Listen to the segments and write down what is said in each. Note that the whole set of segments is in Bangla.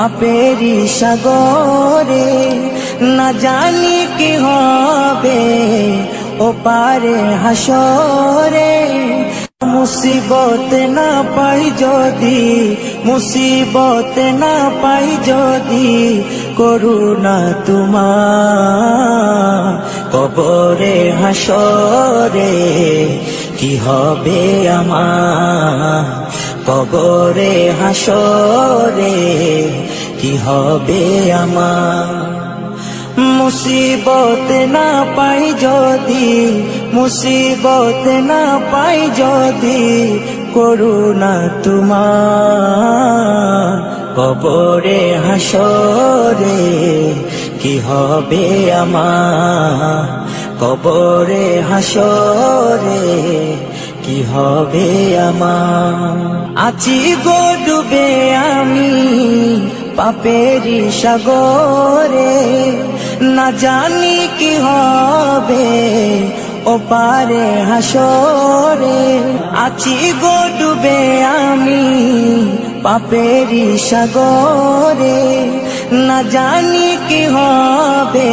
পাপেরি সাগরে, না জানি কি হবে ও পারে হাসরে। মুসিবত না পাই যদি, মুসিবত না পাই যদি, করুণা তোমার কবরে হাসরে কি হবে আমার, কবরে হাসরে কি হবে আমার। মুসিবত না পাই যদি, মুসিবত না পাই যদি, করুণা তোমার কবরে হাসরে কি হবে আমার, কবরে হাসরে কি হবে আমার। আছি গো ডুবে আমি পাপেরি সাগরে, না জানি কি হবে ও পারে হাসরে। আছি গো ডুবে আমি পাপেরি সাগরে, না জানি কি হবে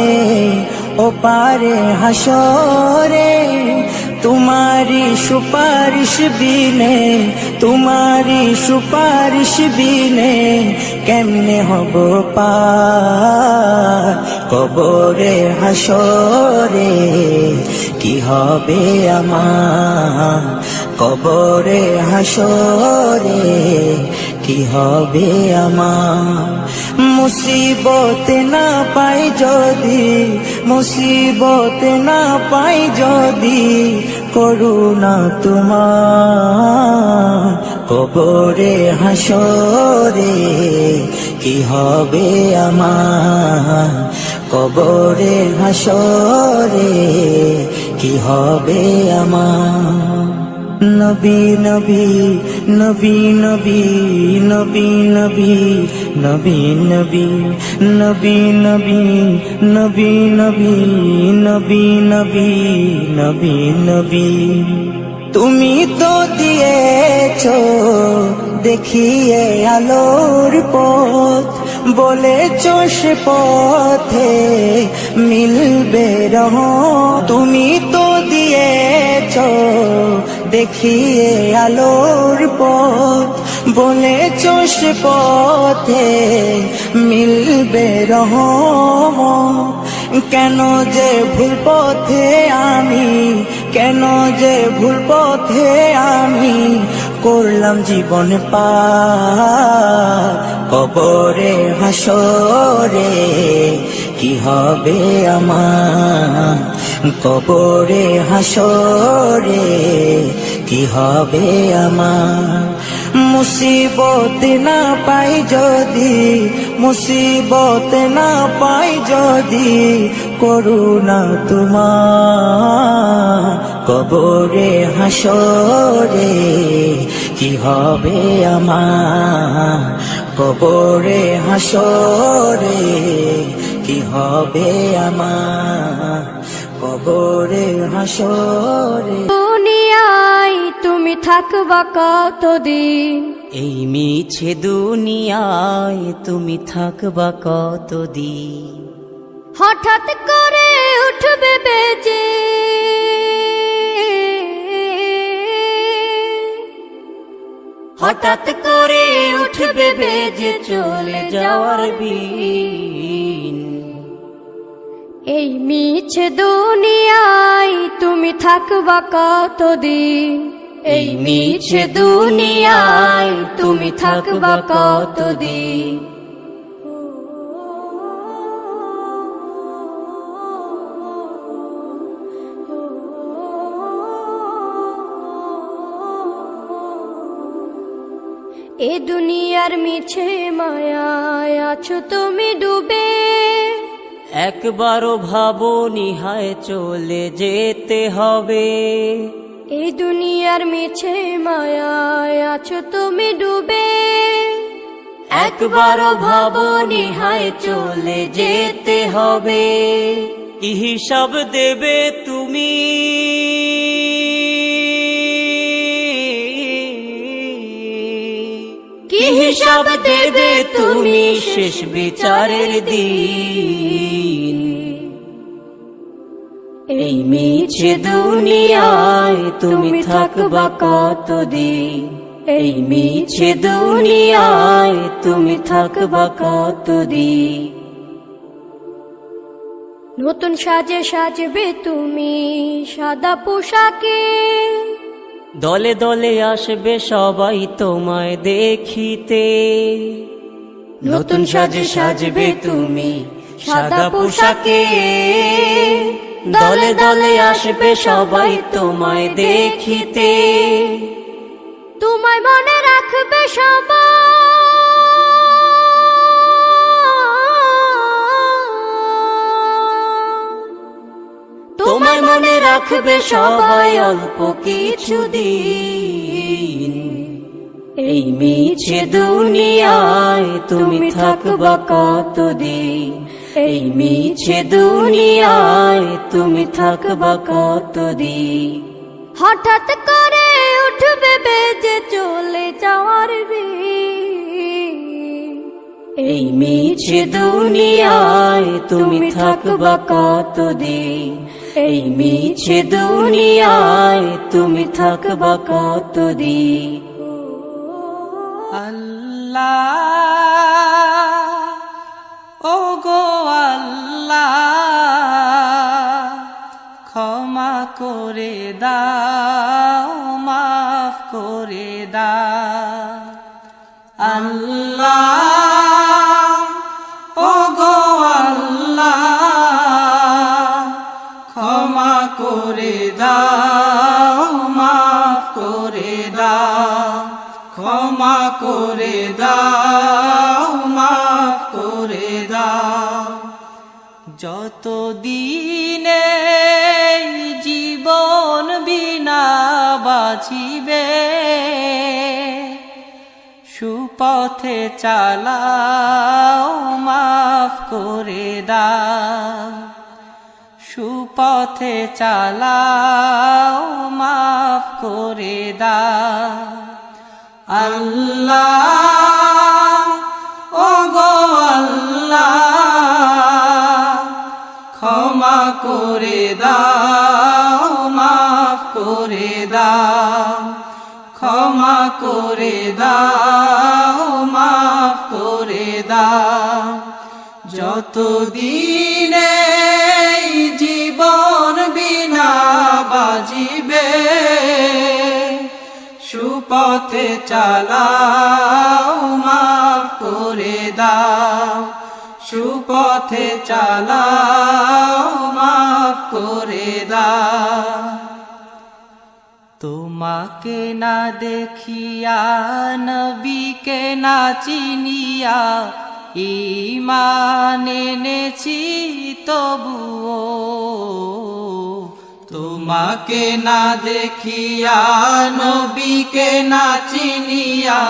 ও পারে হাসরে। तुम्हारी सुपारिश बिने, तुम्हारी सुपारिश बिने केमने हबो पार कबरे हासरे কি হবে আমার, কবরে হাসরে কি হবে আমার। মুসিবত না পাই যদি, মুসিবত না পাই যদি, করুণা তোমার কবরে হাসরে কি হবে আমার, কবরে হাসরে কি হবে আমার। নবী নবী নবী নবী নবী নবী নবী নবী নবী নবী নবী নবী নবী নবী নবী নবী। তুমি তো দিয়েছো দেখিয়ে আলোর পথ, বলেছো সে পথে মিলবে রহমত। তুমি তো দিয়েছো দেখিয়ে আলোর পথ, বলেছো সে পথে মিলবে রহমত। কেন যে ভুল পথে আমি, কেন যে ভুল পথে আমি করলাম জীবন পার কবরে হাসরে কি হবে আমার, কবরে হাসরে কি হবে আমার। মুসিবত না পাই যদি, মুসিবত না পাই যদি, করুণা তোমার কবরে হাসরে কি হবে আমার, কবরে হাসরে কি হবে আমার, কবরে হাসরে। দুনিয়ায় তুমি থাকবা কতদিন, এই মিছে দুনিয়ায় তুমি থাকবা কতদিন। হঠাৎ করে উঠবে বেজে, হঠাৎ করে উঠবে বেজে চলে যাওয়ার বিন। এই মিছে দুনিয়ায় তুমি থাকবা কতদিন, এই মিছে দুনিয়ায় তুমি থাকবা কতদিন। এ দুনিয়ার মিছে মায়ায় আছো তুমি ডুবে, একবারও ভাবনি হায় চলে যেতে হবে। এই দুনিয়ার মিছে মায়ায় আছো তুমি ডুবে, একবারও ভাবনি হায় চলে যেতে হবে। কি হিসাব দেবে তুমি, কি হিসাব দেবে তুমি শেষ বিচারের দিন। এই মিছে দুনিয়ায় তুমি থাকবা কতদিন, এই মিছে দুনিয়ায় তুমি থাকবা কতদিন। নতুন সাজে সাজবে তুমি সাদা পোশাকে, দলে দলে আসবে সবাই তোমায় দেখিতে। নতুন সাজে সাজবে তুমি সাদা পোশাকে, দলে দলে আসবে সবাই তোমায় দেখিতে। তোমায় মনে রাখবে সবাই, তোমায় মনে রাখবে সবাই অল্প কিছু দিন। এই মিছে দুনিয়ায় তুমি থাকবা কতদিন, এই মিছে দুনিয়ায় তুমি থাকবা কতদিন। হঠাৎ করে উঠবে বেজে চলে যাওয়ার বিন। এই মিছে দুনিয়ায় তুমি থাকবা কতদিন, এই মিছে দুনিয়ায় তুমি থাকবা কতদিন। আল্লাহ ও গো আল্লাহ, ক্ষমা করে দাও, মাফ করে দাও। আল্লাহ ও গো আল্লাহ, ক্ষমা করে দাও, মাফ করে দাও। ক্ষমা করে দাও, মাফ করে দাও। যত দিনে জীবন বিনা বাঁচিবে, সুপথে চালাও, মাফ করে দাও। সুপথে চালাও, মাফ করে দাও। আল্লাহ ও গো আল্লাহ, ক্ষমা করে দাও, মাফ করে দাও। ক্ষমা করে দাও, মাফ করে দাও। যত দিনে জীবন বিনা বাজিবে, সুপথে চালাও, মাফ করে দাও। সুপথে চালাও, মাফ করে দাও। তোমাকে না দেখিয়া, নবীকে না চিনিয়া, ঈমান এনেছি তবুও। তোমাকে না দেখিয়া, নবীকে না চিনিয়া,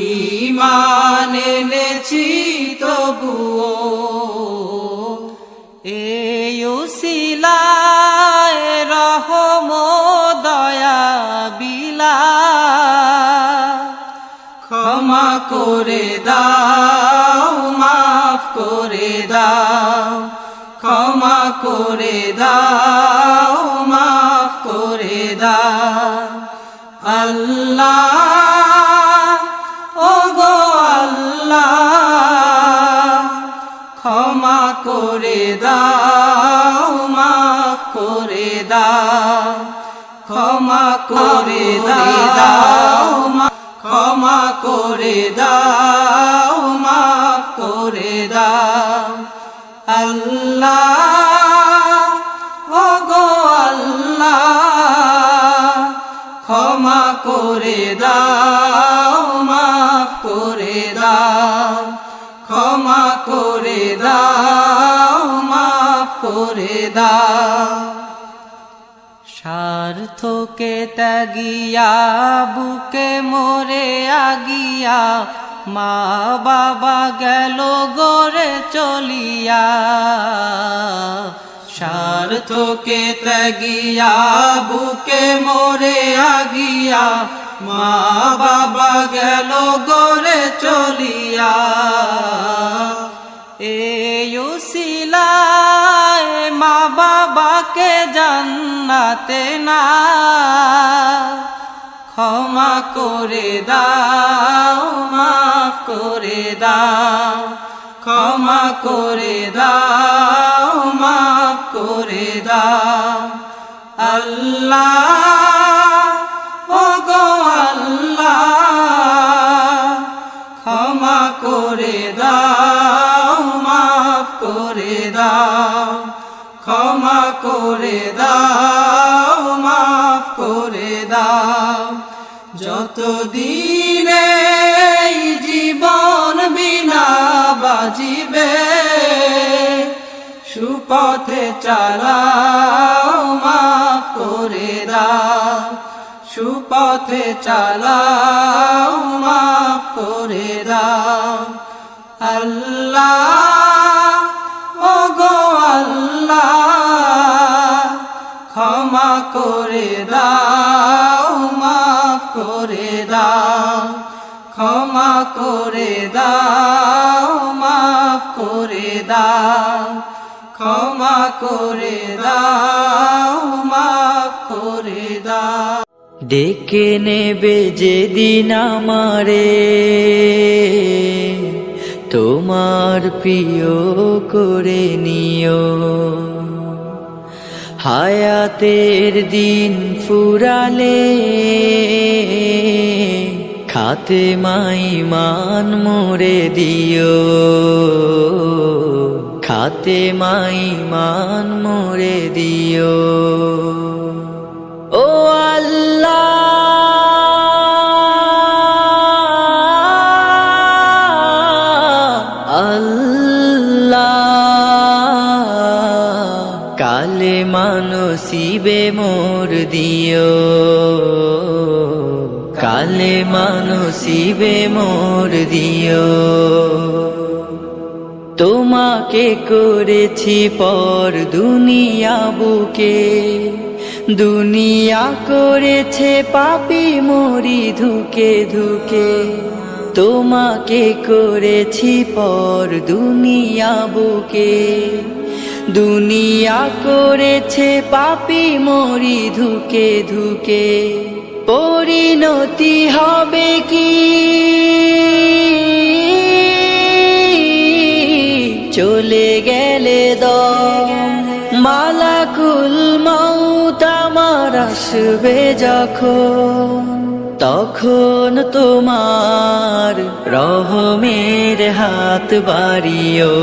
ঈমান এনেছি তবুও। এই উসিলায় রহম দয়া বিলা, ক্ষমা করে দাও, মাফ করে দাও। ক্ষমা করে দাও, মাফ করে দাও। আল্লাহ ও গো আল্লাহ, ক্ষমা করে দাও, মাফ করে দাও। ক্ষমা করে দাও, ক্ষমা করে দাও, মাফ করে দাও। আল্লাহ ও গো আল্লাহ, ক্ষমা করে দাও, মাফ করে দাও। ক্ষমা করে দাও, মাফ করে দাও। স্বার্থকে ত্যাগিয়া, বুকে মরে আগিয়া, মা বাবা গেল গড়ে চলিয়া। স্বার্থকে ত্যাগিয়া, বুকে মরে আগিয়া, মা বাবা গেল গড়ে দিয়া এই উসিলায় মা বাবাকে জান্নাতে না ক্ষমা করে দাও মাফ করে দাও ক্ষমা করে দাও মাফ করে দাও আল্লাহ ও গো আল্লাহ ক্ষমা করে দাও মাফ করে দাও ক্ষমা করে দাও মাফ করে দাও যতদিন এই জীবন বিনা বাজিবে সুপথে চালাও মাফ করে দাও সুপথে চালাও মাফ করে দাও আল্লাহ ও গো আল্লাহ ক্ষমা করে দাও মাফ করে দাও ক্ষমা করে দাও মাফ করে দাও ক্ষমা করে দাও মাফ করে দাও ডেকে নেবে যেদিন আমারে তোমার প্রিয় করে নিও হায়াতের দিন ফুরালে খাতে মাইমান মোরে দিও খাতে মাইমান মোরে দিও ও আল্লাহ কালে মানসিবে মোর দিও কালে মানসিবে মোর দিও তোমাকে করেছি পর দুনিয়া বুকে দুনিয়া করেছে পাপী মরি ধুকে ধুকে তোমাকে করেছি পর দুনিয়া বুকে দুনিয়া করেছে পাপী মরি ধুকে ধুকে পরিণতি হবে কি চলে গেলে দম মালাকুল মউত আমার আসবে যখন তখন তোমার রহমের হাত বাড়িও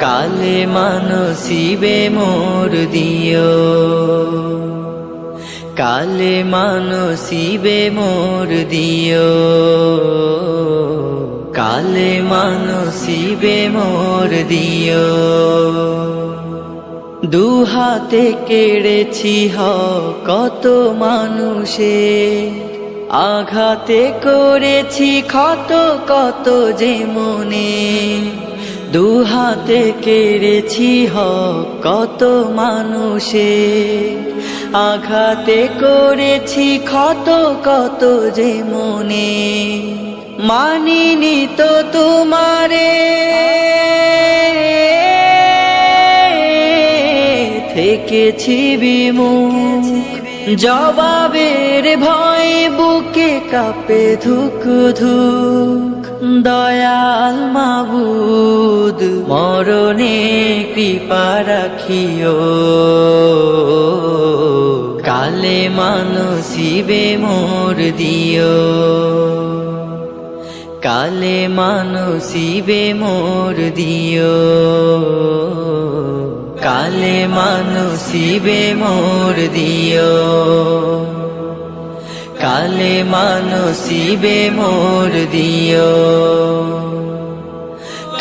কালে মানসিবে মোর দিও কালে মানসিবে মোর দিও কালে মানসিবে মোর দিও দুহাতে কেড়েছি কত মানুষের আঘাতে করেছি ক্ষত কত যে মনে দুহাতে কেড়েছি কত মানুষের আঘাতে করেছি ক্ষত কত যে মনে মানিনি তো তোমারে থেকেছি বিমুখ জবাবের ভয় বুকে কাঁপে ধুক ধুক দয়াল মাবুদ মরণে কৃপা রাখিও কালে মানসিবে মোর দিও কালে মানসিবে মোর দিও কালে মানসিবে মোর দিও কালে মানসিবে মোর দিও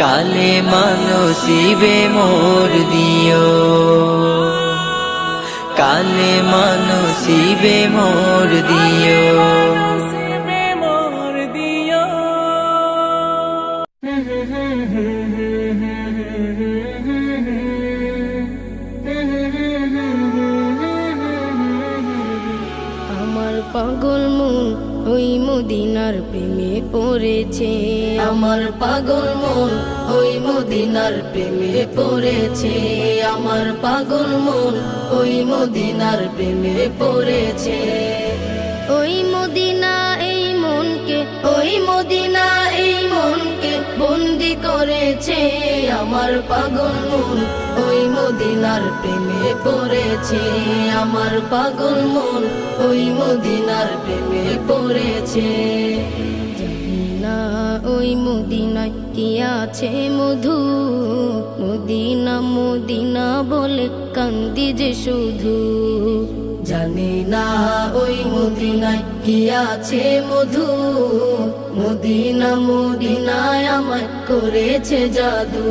কালে মানসিবে মোর দিও কালে মানসিবে মোর দিও আমার পাগল মন ওই মদিনার প্রেমে পড়েছে আমার পাগল মন, ওই মদিনার প্রেমে পড়েছে আমার পাগল মন, ওই মদিনার প্রেমে পড়েছে। ওই মদিনা এই মনকে, ওই মদিনা এই মনকে বন্দি করেছে আমার পাগল মন, ওই মদিনার প্রেমে পড়েছে আমার পাগল মন, ওই মদিনার প্রেমে পড়েছে। জানি না ওই মদিনায় কি আছে মধু, মদিনা মদিনা বলে কান্দি যে শুধু। জানি না ওই মদিনায় কি আছে মধু, মদিনা মদিনায় আমায় করেছে জাদু।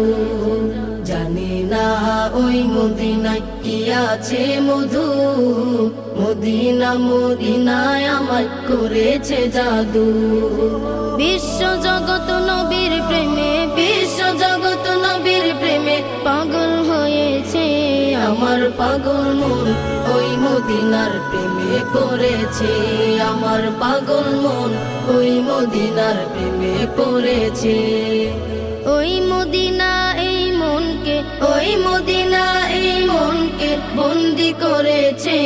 জানি না ওই মদিনায় কি আছে মধু, মদিনা মদিনায় আমায় করেছে জাদু। বিশ্ব জগৎ নবীর প্রেমে, বিশ্ব জগৎ নবীর প্রেমে পাগল হয়েছে আমার পাগল মন, ওই মদিনার প্রেমে পড়েছে আমার পাগল মন, ওই মদিনার প্রেমে পড়েছে। ওই মদিনা এই মনকে, ওই মদিনা এই মনকে বন্দি করেছে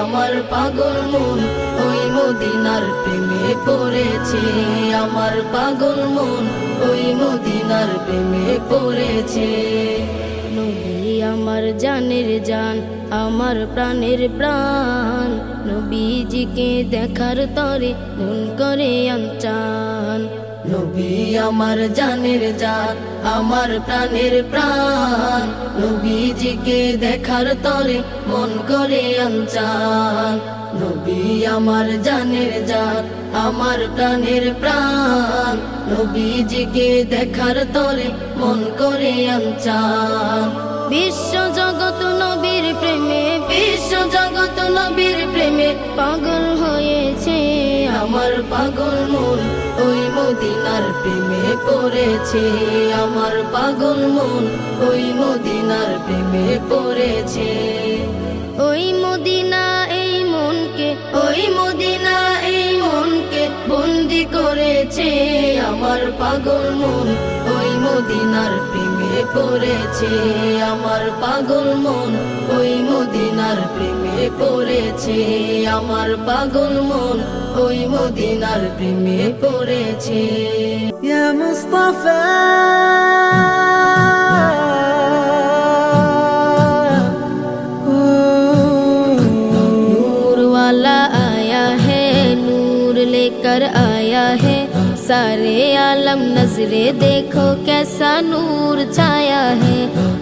আমার পাগল মন, ওই মদিনার প্রেমে পড়েছে আমার পাগল মন, ওই মদিনার প্রেমে পড়েছে। নবী আমার জানের জান, আমার প্রাণের প্রাণ, নবীজিকে দেখার তরে মন করে আনচান। নবী আমার জানের জান, আমার প্রাণের প্রাণ, নবীজিকে দেখার তরে মন করে আনচান। নবী আমার জানের জান, আমার প্রাণের প্রাণ, নবীজিকে দেখার তরে মন করে আনচান। বিশ্ব জগৎ নবীর প্রেমে, বিশ্ব জগৎ নবীর প্রেমে পাগল হয়েছে আমার পাগল মন, ওই মদিনার প্রেমে পড়েছে আমার পাগল মন, ওই মদিনার প্রেমে পড়েছে। ওই মদিনা এই মনকে, ওই মদিনা এই মনকে বন্দি করেছে আমার পাগল মন, ওই মদিনার প্রেমে পড়েছে আমার পাগল মন, ওই মদিনার প্রেমে পড়েছে আমার পাগল মন, ওই মদিনার প্রেমে পড়েছে। ইয়া মুস্তাফা लेकर आया है सारे आलम, नजरे देखो कैसा नूर छाया है।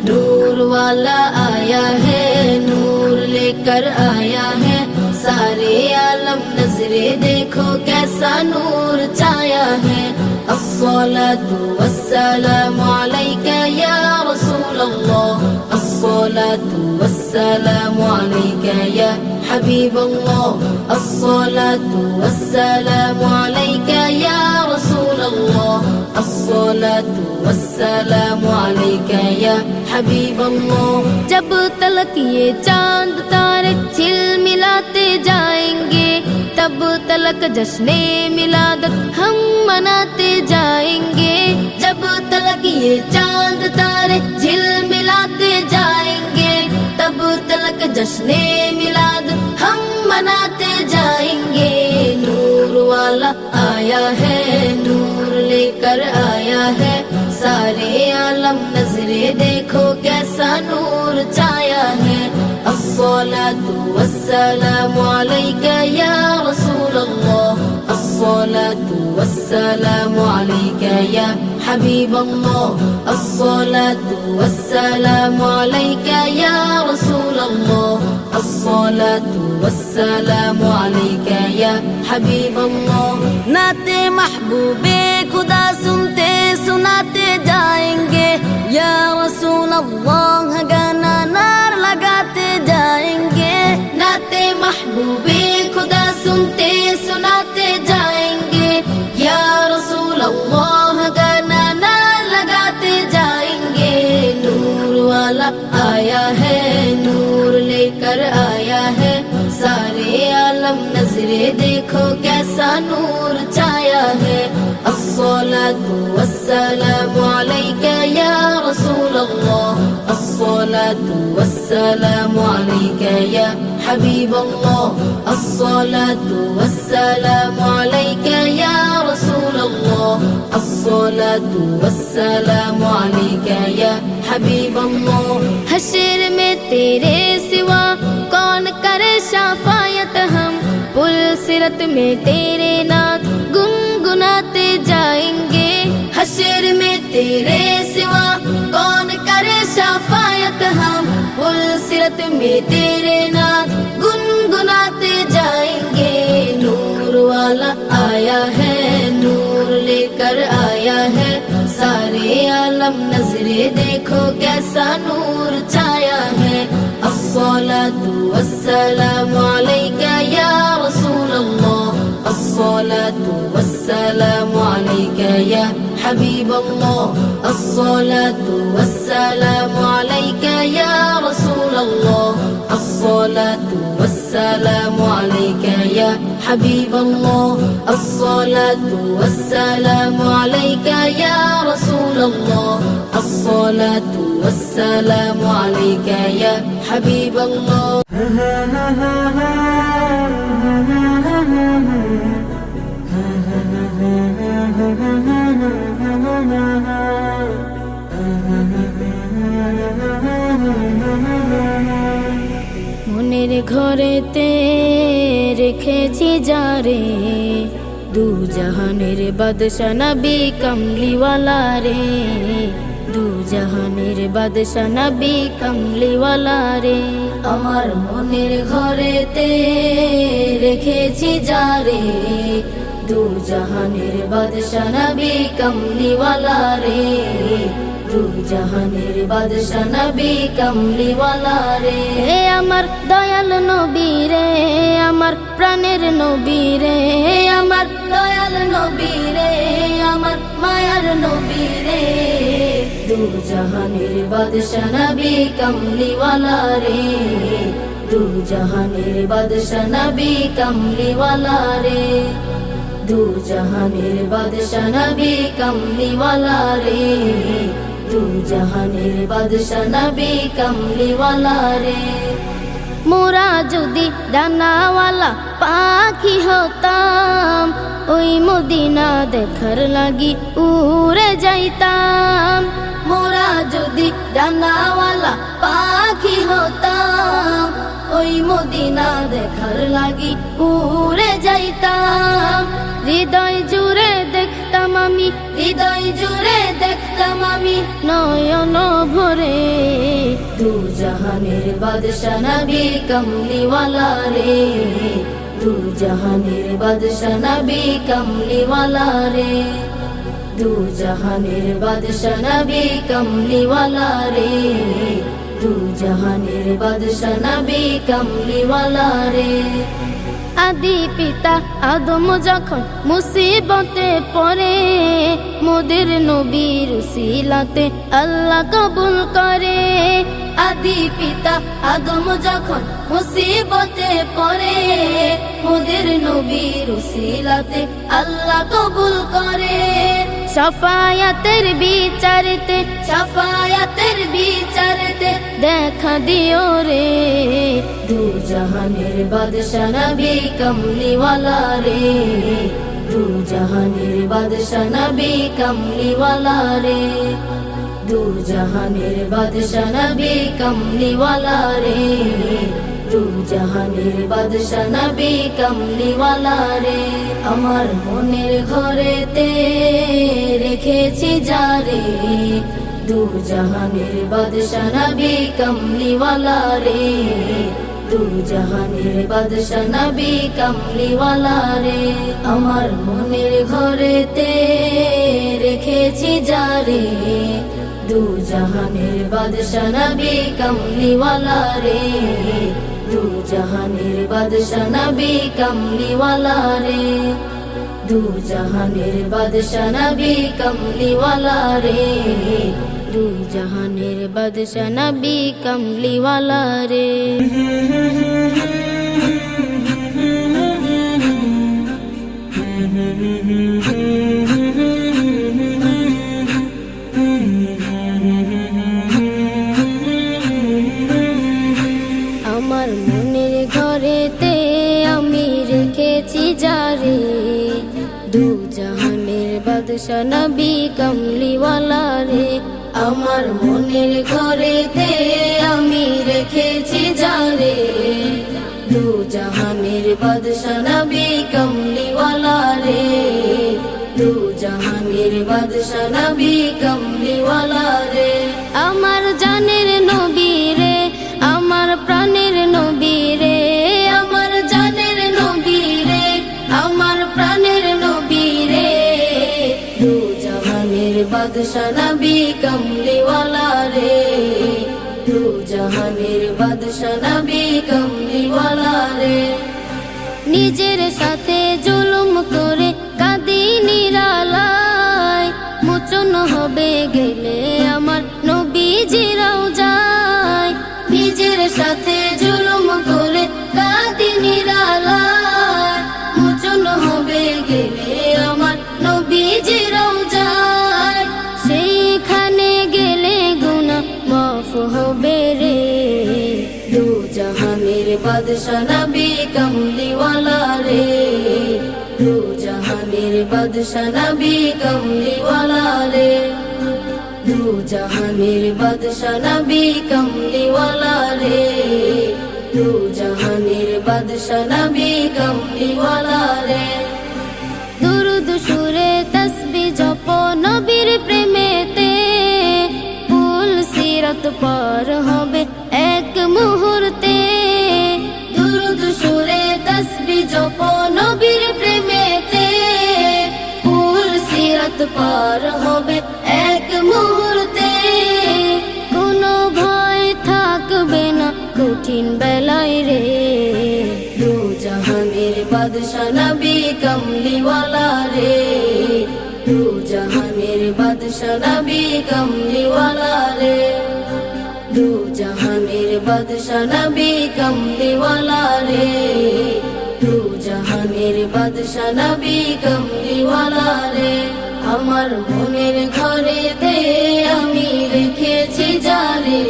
नूर वाला आया है, नूर लेकर आया है सारे आलम, नजरे देखो कैसा नूर छाया है। अस्सलातु वस्सलामु अलैका या रसूल अल्लाह, अस्सलातु वस्सलामु अलैका या حبيب الله, الصلاة والسلام عليك يا رسول الله، الصلاة والسلام عليك يا حبيب الله। जब तलक ये चांद तारे झिलमिलाते जाएंगे, तब तलक जश्ने मिलादत हम मनाते जाएंगे। जब तलक ये चांद तारे झिलमिलाते जाएंगे, तब तलक जश्ने मिलाद हम मनाते जाएंगे। नूर वाला आया है, नूर लेकर आया है सारे आलम, नजरे देखो कैसा नूर छाया है। अस्सलातु वस्सलामु अलैका या रसूल अल्लाह, अस्सलातु वस्सलामु अलैका या حبيب الله، الصلاة والسلام عليك يا رسول الله، الصلاة والسلام عليك يا حبيب الله۔ नाते महबूबे खुदा सुनते सुनाते जाएंगे या रसूल अल्लाह, गाना नार लगाते जाएंगे। नाते महबूबे खुदा सुनते सुनाते जाएंगे या रसूल अल्लाह, गाना नार लगाते जाएंगे। नूर वाला आया है, नूर लेकर आया है सारे आलम, नजरे देखो कैसा नूर छाया है। अस्सलातु वस्सलामु अलैका या रसूल अल्लाह, अस्सलातु वस्सलामु अलैका या हबीब अल्लाह, अस्सलातु वस्सलामु अलैका या रसूल अल्लाह, अस्सलातु वस्सलामु अलैका या हबीब अल्लाह। हश्र में तेरे सिवा कौन करे शफायत हम, पुल सिरत में तेरे नाथ गुनगुनाते जाएंगे। हश्र में तेरे सिवा कौन करे शफायत हम, पुल सिरत में तेरे नाथ गुनगुनाते जाएंगे। नूर वाला आया है, नूर लेकर आया है, सारे आलम नजरे देखो कैसा नूर छाया है। अस्सलातु वस्सलामु अलैका या रसूल अल्लाह, अस्सलातु वस्सलामु अलैका या हबीब अल्लाह, अस्सलातु वस्सलामु अलैका या रसूल अल्लाह, अस्सलातु वस्सलामु अलैका या हबीब अल्लाह, अस्सलातु वस्सलामु अलैका या रसूल अल्लाह, अस्सलातु वस्सलामु अलैका या हबीब अल्लाह। মনের ঘরেতে রেখেছি যারে, দু জাহানের বাদশা নবী কমলিওয়ালা রে, দু জাহানের বাদশা নবী কমলিওয়ালা রে। আমার মনের ঘরেতে রেখেছি যারে, দু জাহানের বাদশা নবী কমলিওয়ালা রে, দু জাহানের বাদশা নবী কমলিওয়ালা রে। আমার দয়াল নবী রে, আমার প্রাণের নবী রে, আমার দয়াল নবী রে, আমার মায়ার নবী রে, দু জাহানের বাদশা নবী কমলিওয়ালা রে, দু জাহানের বাদশা নবী কমলিওয়ালা রে, দু জাহানের বাদশা নবী কমলিওয়ালা রে, দু জাহানের বাদশা নবী কমলিওয়ালা রে। মোরা যদি ডানাওয়ালা পাখি হতাম, ওই মদিনা দেখার লাগি উড়ে যাইতাম। মোরা যদি ডানাওয়ালা পাখি হতাম, ওই মদিনা দেখার লাগি উড়ে যাইতাম। হৃদয় জুড়ে দেখতাম আমি, হৃদয় জুড়ে দেখতাম আমি নয়ন ভরে, দু জাহানের বাদশা নবী কমলিওয়ালা রে, দু জাহানের বাদশা নবী কমলিওয়ালা রে, দু জাহানের বাদশা নবী কমলিওয়ালা রে, দু জাহানের বাদশা নবী কমলিওয়ালা রে। আদি পিতা আদম যখন মুসিবতে পড়ে, মোদের নবীর উসিলাতে আল্লাহ কবুল করে। আদি পিতা আদম যখন মুসিবতে পড়ে, মোদের নবীর উসিলাতে আল্লাহ কবুল করে। শাফায়াতের বিচারতে, শাফায়াতের বিচারতে দেখা দিও রে, দু জাহানের বাদশা নবী কমলিওয়ালা রে, দু জাহানের বাদশা নবী কমলিওয়ালা রে, দু জাহানের বাদশা নবী কমলিওয়ালা রে, দু জাহানের বাদশা নবী কমলিওয়ালা রে। আমার মনের ঘরেতে রেখেছি যারে, দু জাহানের বাদশা নবী কমলিওয়ালা রে, দু জাহানের বাদশা নবী কমলিওয়ালা রে। আমার মনের ঘরেতে রেখেছি যারে, দু জাহানের বাদশা নবী কমলিওয়ালা রে, দু জাহানের বাদশা নবী কমলিওয়ালা রে, দু জাহানের বাদশা নবী কমলিওয়ালা রে, দু জাহানের বাদশা নবী কমলিওয়ালা রে। আমার মনের ঘরেতে আমি রেখেছি যারে, দু জাহানের বাদশা নবী কামলিওয়ালা রে। আমার মনের ঘরেতে আমি রেখেছি যারে, দু জাহানের বাদশা নবী কামলিওয়ালা রে, দু জাহানের বাদশা নবী কামলিওয়ালা রে। আমার জানের নবী রে, আমার প্রাণের নবী রে, আমার জানের নবী রে, আমার প্রাণের নবী রে, দু জাহানের বাদশা নবী কামলিওয়ালা রে, দু জাহানের বাদশা নবী কামলিওয়ালা রে। নিজের সাথে জুলুম করে কাঁদি নিরালায়, মোচন হবে গেলে আমার নবীজিরাও যায়। নিজের সাথে জুলুম করে কাঁদি নিরালায়, মোচন হবে গেলে আমার নবীজিরাও যায়। সেইখানে গেলে গুনাহ মাফ হবে রে, দু জাহানের বাদশা নবী কামলিওয়ালা রে, দু জাহানের বাদশা নবী কামলিওয়ালা রে, দু জাহানের বাদশা নবী কামলিওয়ালা রে, দু জাহানের বাদশা নবী কামলিওয়ালা রে। দুরুদ সুরে তসবিহ জপ নবীর প্রেমেতে, ফুল সিরাত পার হবে এক মুহূর্তে। দুরুদ সুরে তসবিহ জপ নবীর প্রেমেতে, ফুল সিরাত পার হবে এক মুহূর্তে। কোনো ভয় থাকবে না কঠিন বেলায় রে, দু জাহানের বাদশা নবী কামলিওয়ালা রে, দু জাহানের বাদশা নবী কামলিওয়ালা রে, দু জাহানের বাদশা নবী কামলিওয়ালা রে, দু জাহানের বাদশা নবী কামলিওয়ালা রে। আমার মনের ঘরেতে আমি রেখেছি যারে,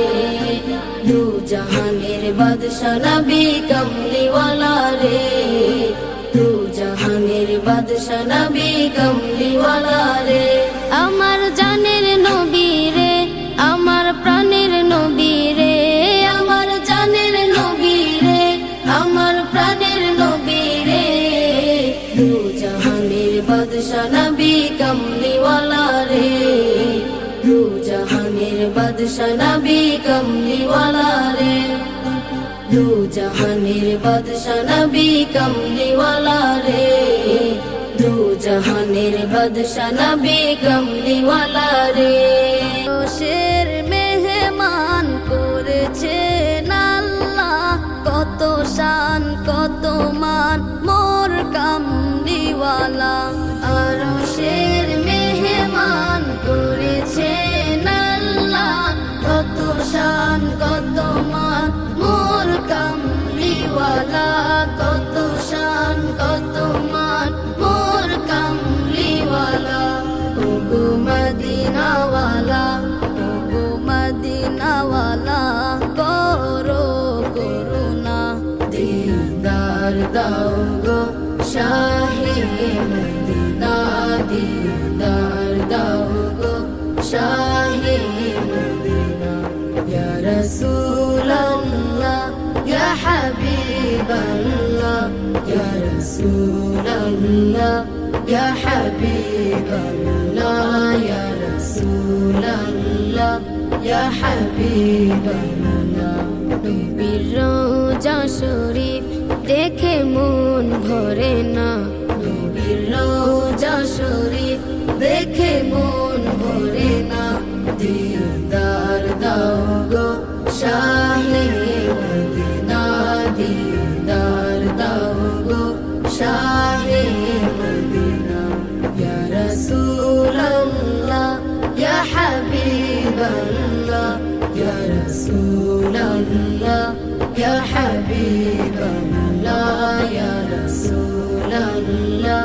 দু জাহানের বাদশা নবী কামলিওয়ালা রে, দু জাহানের বাদশা নবী কামলিওয়ালা রে। আমার জানের নবী রে, আমার প্রাণের নবী রে, আমার জানের নবী রে, আমার প্রাণের নবী রে, দু জাহানের বাদশা নবী কামলিওয়ালা রে, দু জাহানের বাদশা নবী কামলিওয়ালা রে, দু জাহানের বাদশা নবী কামলিওয়ালা রে, দু জাহানের বাদশা নবী কামলিওয়ালা রে। রোশের মেহমান করেছেন আল্লাহ, কত শান কত মান মোর কামলিওয়ালা। আরশের মেহমান করেছেন আল্লাহ, কত শান কত মান মোর কামলিওয়ালা, কত শান কত মান মোর কামলিওয়ালা। ওগো মদিনাওয়ালা, ওগো মদিনাওয়ালা, করো করুণা, দিদার দাও গো শাহে মদিনা, দিদার দাও গো শাহে মদিনা। ইয়া রাসূলাল্লাহ ইয়া হাবিবাল্লাহ, ইয়া রাসূলাল্লাহ ইয়া হাবিবাল্লাহ, ইয়া রাসূলাল্লাহ ইয়া হাবিবাল্লাহ। নবীর রওজা শরীফ দেখে মন ভরে না, নবীর রওজা শরীফ দেখে মন ভরে না। দিদার দাও গো শাহে মদিনা, দিদার দাও গো শাহে মদিনা। ইয়া রাসূলাল্লাহ ইয়া হাবিবাল্লাহ, ইয়া রাসূলাল্লাহ ইয়া হাবিবাল্লাহ, ইয়া রাসূলাল্লাহ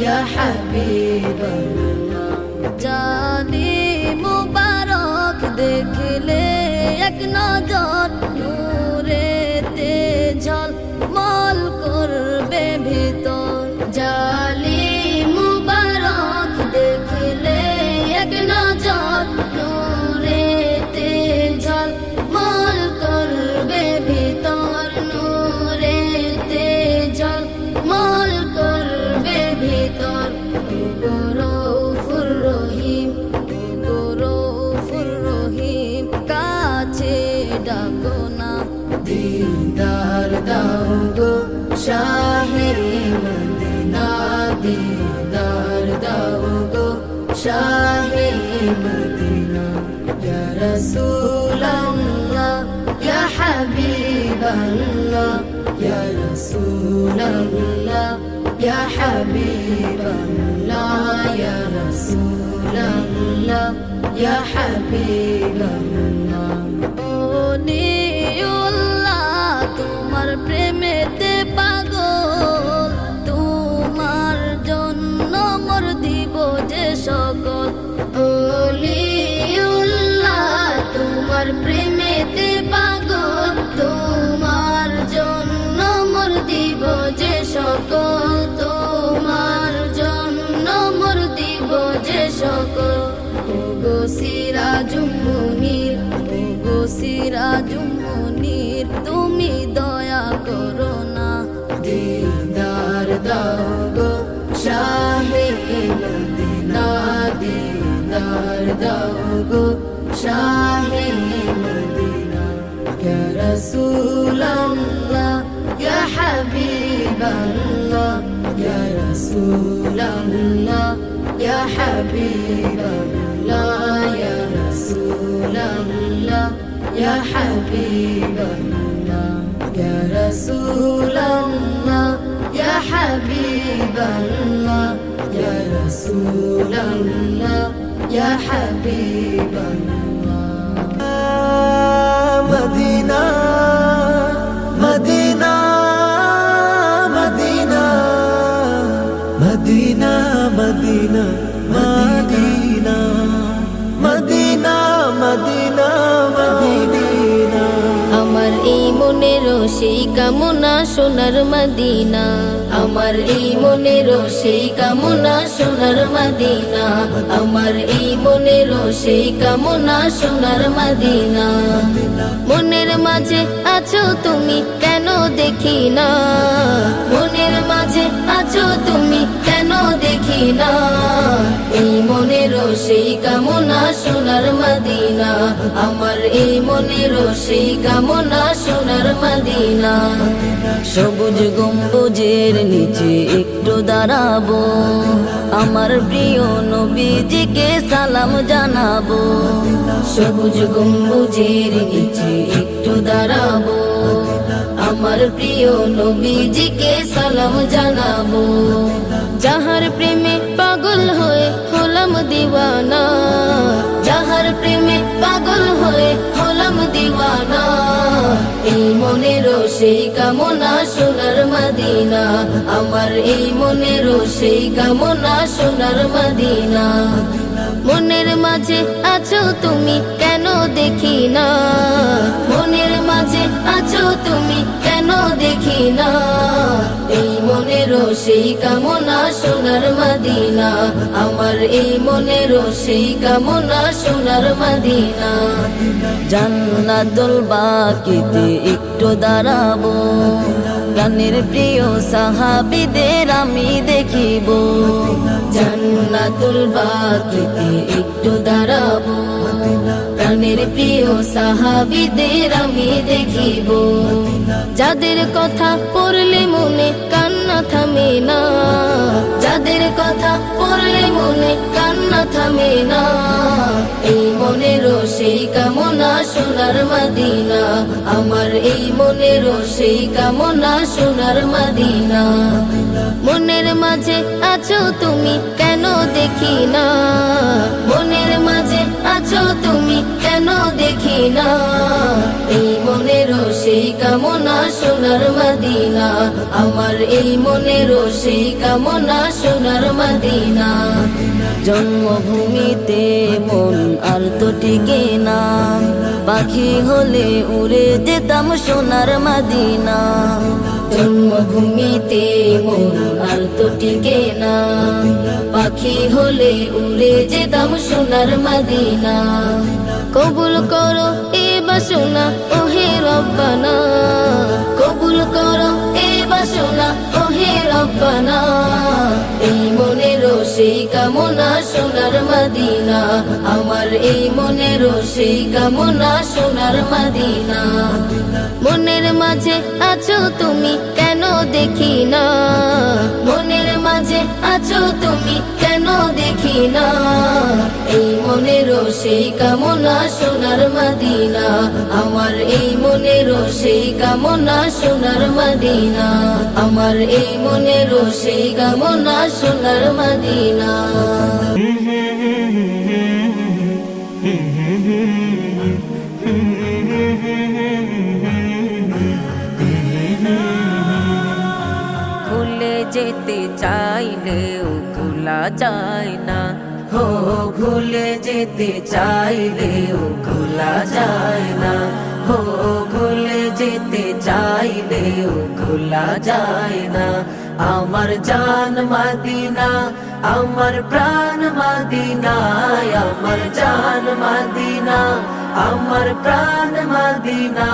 ইয়া হাবিবাল্লাহ জানি মুবারক দেখলে এক নজর নূরেতে ঝলমল করবে ভিতর জালি মুবারক দেখলে এক নজর নূরেতে ঝলমল করবে ভিতর নূরেতে ঝলমল করবে ভিতর গৌরফুর রহিম গৌরফুর রহিম কাছে ডাকো না দিদার দাও গো শাহে মদিনা দিদার দাও গো শাহে মদিনা ইয়া রাসূলাল্লাহ ইয়া হাবিবাল্লাহ ইয়া রাসূলাল্লাহ ইয়া হাবিবাল্লাহ ইয়া রাসূলাল্লাহ ইয়া হাবিবাল্লাহ ওলিউল্লাহ তোমার প্রেমেতে পাগল তোমার জন্য মোর দিব যে সকল ওলিউল্লাহ তোমার প্রেমেতে পাগল তোমার জন্য মোর দিব যে সকল তোমার জন্য মোর দিব যে সকল ওগো সিরাজুম মুনির ওগো সিরাজুম মুনির তুমি দয়া করো না দিদার দাও গো শাহে মদিনা দিদার দাও গো শাহে মদিনা ইয়া রাসূলাল্লাহ ইয়া হাবিবাল্লাহ ইয়া রাসূলাল্লাহ ইয়া হাবিবাল্লাহ ইয়া রাসূলাল্লাহ ইয়া হাবিবাল্লাহ ইয়া রাসূলাল্লাহ ইয়া হাবিবাল্লাহ ইয়া রাসূলাল্লাহ ইয়া হাবিবাল্লাহ মদিনা মদিনা মদিনা মদিনা মদিনা মদিনা মদিনা মদিনা মদিনা আমার এই মনের সেই কামনা সোনার মদিনা আমার এই মনের সেই কামনা সোনার মদিনা আমার এই মনের সেই কামনা সোনার মদিনা মনের মাঝে আছো তুমি কেন দেখি না মনের মাঝে আছো তুমি কেন দেখি না এই মনের সেই কামনা সোনার মদিনা আমার এই মনের সেই কামনা সোনার মদিনা সবুজ গম্বুজের নিচে একটু দাঁড়াবো আমার প্রিয় নবীজিকে সালাম জানাবো সবুজ গম্বুজের নিচে একটু দাঁড়াবো আমার প্রিয় নবীজিকে সালাম জানাবো যাহার প্রেমে পাগল হয়ে হলাম দিওয়ানা যাহার প্রেমে পাগল হয়ে হলাম দিওয়ানা এই মনের সেই কামনা সোনার মদিনা আমার এই মনের সেই কামনা সোনার মদিনা মনের মাঝে আছো তুমি কেন দেখি না মনের মাঝে আছো তুমি কেন দেখি না এই মনের সেই কামনা সোনার মদিনা আমার এই মনের সেই কামনা সোনার মদিনা জান্নাতুল বাকিতে একটু দাঁড়াবো প্রাণের প্রিয় সাহাবীদের আমি দেখিব জান্নাতুল বাকিতে একটু দাঁড়াবো প্রাণের প্রিয় সাহাবীদের আমি দেখিব যাদের কথা পড়লে মনে কান্না থামে না যাদের কথা পড়লে মনে কান্না থামে না এই মনের সেই কামনা সোনার মদিনা আমার এই মনের সেই কামনা সোনার মদিনা মনের মাঝে আছো তুমি কেন দেখি না মনের মাঝে আছো তুমি কেন দেখি না এই মনের সেই সেই কামনা সোনার মদিনা, আমার এই মনেরও সেই কামনা সোনার মদিনা। জন্মভূমিতে মন আর তো টিকে না, পাখি হলে উড়ে যেতাম সোনার মদিনা। জন্মভূমিতে মন আর তো টিকে না, পাখি হলে উড়ে যেতাম সোনার মদিনা। কবুল করো এ বাসনা ওহে রব্বানা, কবুল করো এ বাসনা ওহে রব্বানা। এই মনেরও সেই কামনা সোনার মদিনা, আমার এই মনেরও সেই কামনা সোনার মদিনা। মনের মাঝে আছো তুমি কেন দেখি না, মনের মাঝে আছো তুমি কেন দেখি না। এই মনেরও সেই কামনা সোনার মদিনা, আমার এই মনেরও সেই কামনা সোনার মদিনা, আমার এই মনেরও সেই কামনা সোনার মদিনা। ভুলে যেতে চাইলেও ভোলা যায় না, হো ভুলে যেতে চাইলেও ভোলা যায় না, হো ভুলে যেতে চাইলেও ভোলা যায় না। আমার জান মদিনা, আমার প্রাণ মদিনা, আমার জান মদিনা, আমার প্রাণ মদিনা।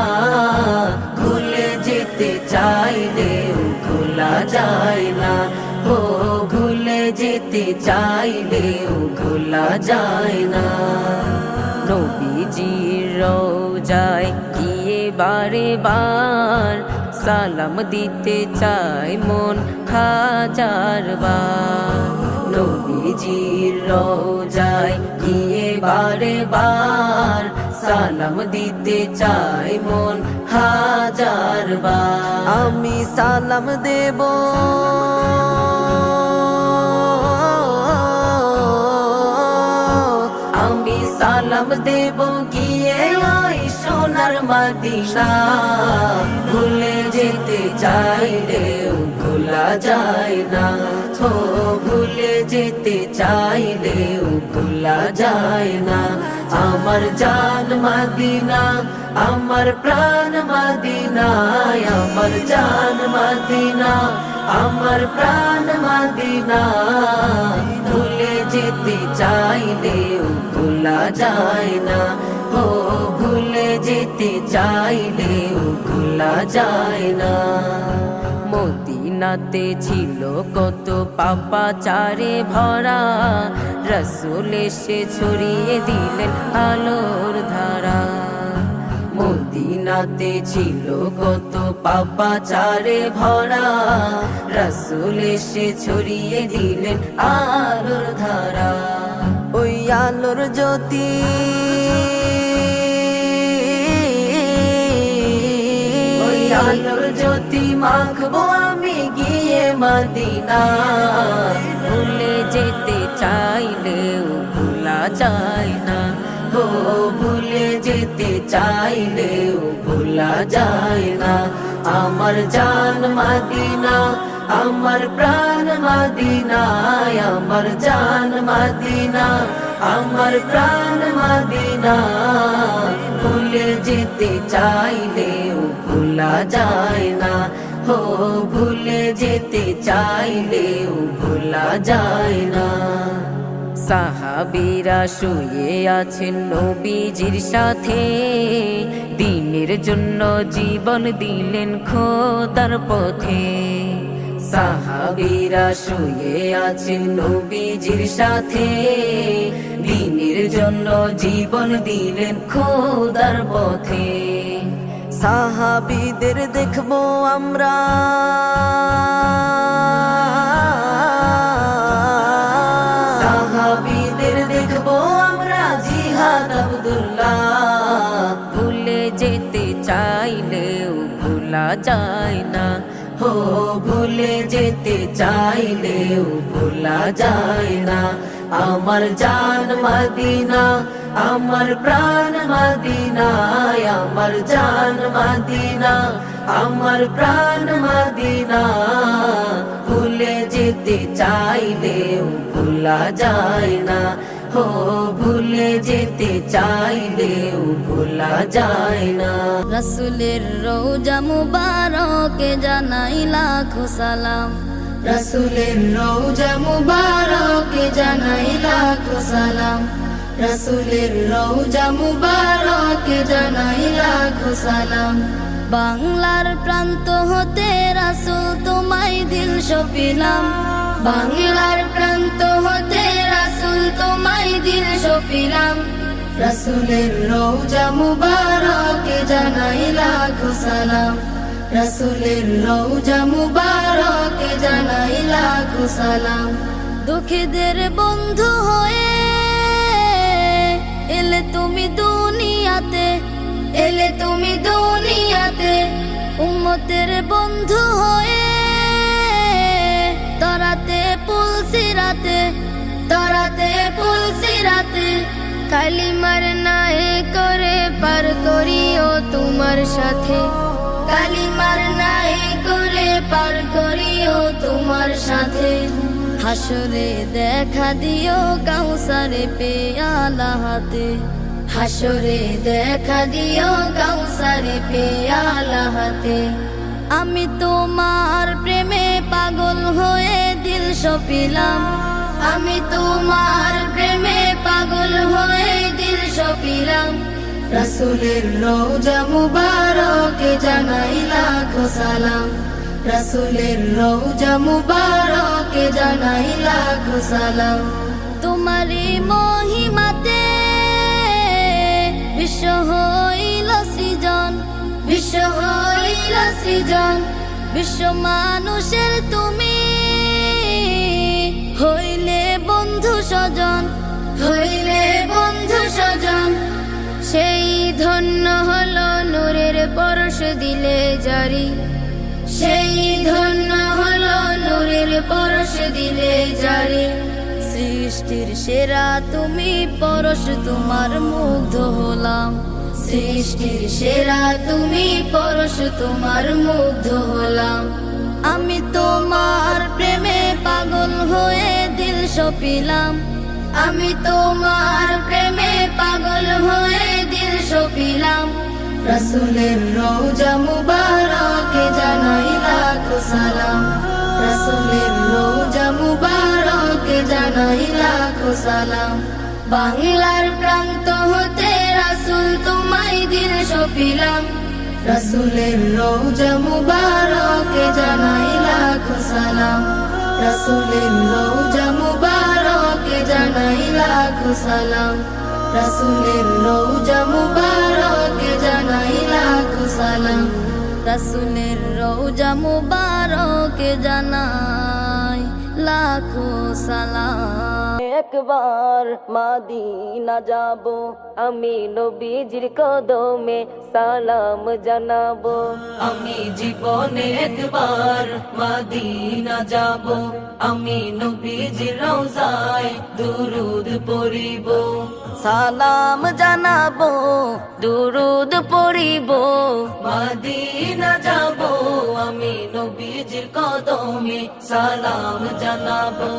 ভুলে যেতে চাইলেও ভোলা যায় না, ও ভুলে যেতে চাইলেও ভোলা যায় না। নবীজির রওজায় গিয়ে বারে বার সালাম দিতে চাই মন হাজার বার। নবীজির রওজায় গিয়ে বারে বার সালাম দিতে চাই মন হাজার বার। আমি সালাম দেব আমি সালাম দেব গিয়ে ওই সোনার মদিনা। ভুলে যেতে চাইলেও ভোলা যায় না, ও ভুলে যেতে চাইলেও ভোলা যায় না। আমার জান মদিনা, আমার প্রাণ মদিনা, আমার জান মদিনা, আমার প্রাণ মদিনা। ভুলে যেতে চাইলেও ভোলা যায় না, ও ভুলে যেতে চাইলেও ভোলা যায় না। মদিনাতে ছিল কত পাপাচারে ভরা, রসুল এসে ছড়িয়ে দিলেন আলোর ধারা। মদিনাতে ছিল কত পাপাচারে ভরা, রসুল এসে ছড়িয়ে দিলেন আলোর ধারা। ওই আলোর জ্যোতি ওই আলোর জ্যোতি মাখবো আমি গিয়ে মদিনা। ভুলে যেতে চাইলেও ভোলা যায় না, ও ভুলে যেতে চাইলেও ভোলা যায় না। আমার জান মদিনা, আমার প্রাণ মদিনা, আমার জান মদিনা, আমার প্রাণ মদিনা। ভুলে যেতে চাইলেও ভোলা যায় না, ও ভুলে যেতে চাইলেও ভোলা যায় না। সাহাবীরা শুয়ে আছেন নবীজির সাথে, দ্বীনের জন্য জীবন দিলেন খোদার পথে। সাহাবীরা শুয়ে আছেন নবীজির সাথে, দ্বীনের জন্য জীবন দিলেন খোদার পথে। সাহাবীদের দেখবো আমরা, সাহাবীদের দেখবো আমরা জিহাদ আব্দুল্লাহ। ভুলে যেতে চাইলেও ভোলা যায় না, ও ভুলে যেতে চাইলেও ভোলা যায় না। আমার জান মদিনা, আমার প্রাণ মদিনায় আমার জান মদিনা আমার প্রাণ মদিনা ভুলে যেতে চাইলেও ভোলা যায় না হো ভুলে যেতে চাইলেও ভোলা যায় না রাসূলের রওজা মুবারকে জানাই লাখো সালাম রাসূলের রওজা মুবারকে জানাই লাখো সালাম রাসূলের রওজা মুবারকে জানাই লাখো সালাম বাংলার প্রান্ত হতে রাসূল তোমায় দিল সপিলাম বাংলার প্রান্ত হতে রাসূল তোমায় দিল সপিলাম রাসূলের রওজা মুবারকে জানাই লাখো সালাম রাসূলের রওজা মুবারকে জানাই লাখো সালাম দুঃখীদের বন্ধু হয়ে এলে তুমি দুনিয়াতে এলে তুমি দুনিয়াতে উম্মতের বন্ধু হয়ে তরাতে পুলসিরাতে তরাতে পুলসিরাতে কালিমার নায়ে করে পার করিও তোমার সাথে কালিমার নায়ে করে পার করিও তোমার সাথে হাসরে দেখা দিও কাউসারে পেয়ালা হাতে হাসরে দেখা দিও কাউসারে পেয়ালা হাতে আমি তোমার প্রেমে পাগল হয়ে দিল সপিলাম আমি তোমার প্রেমে পাগল হয়ে দিল সপিলাম রাসূলের রওজা মুবারকে জানাই লাখো সালাম রাসূলের রওজা মুবারকে জানাই লাখো সালাম তোমারই মহিমাতে বিশ্ব হইল সৃজন বিশ্ব হইল সৃজন বিশ্ব মানুষের তুমি হইলে বন্ধু স্বজন হইলে বন্ধু স্বজন সেই ধন্য হলো নূরের পরশ দিলে জারি সেই ধন্য হলো নূরের পরশ দিলে জারি সৃষ্টির সেরা তুমি পরশ তোমার মুগ্ধ হলাম সৃষ্টির সেরা তুমি পরশ তোমার মুগ্ধ হলাম আমি তোমার প্রেমে পাগল হয়ে দিল সপিলাম আমি তোমার প্রেমে পাগল হয়ে দিল সপিলাম রাসূলের রওজা মুবারকে জানাই লাখো সালাম রাসূলের রওজা মুবারকে জানাই লাখো সালাম বাংলার প্রান্ত হতে রাসূল তোমায় দিল সপিলাম রাসূলের রওজা মুবারকে জানাই লাখো সালাম রাসূলের রওজা মুবারকে জানাই লাখো সালাম রাসূলের রওজা মুবারকে জানাই লাখো সালাম রাসূলের রওজা মুবারকে জানাই লাখো সালাম একবার মদিনা যাব আমি নবীজির কদমে সালাম জানাবো আমি জীবনে একবার মদিনা যাব আমি নবীজির রওজায় দুরুদ পড়িব সালাম জানাবো দুরুদ পড়িব মদিনা যাব আমি নবীজির কদমে সালাম জানাবো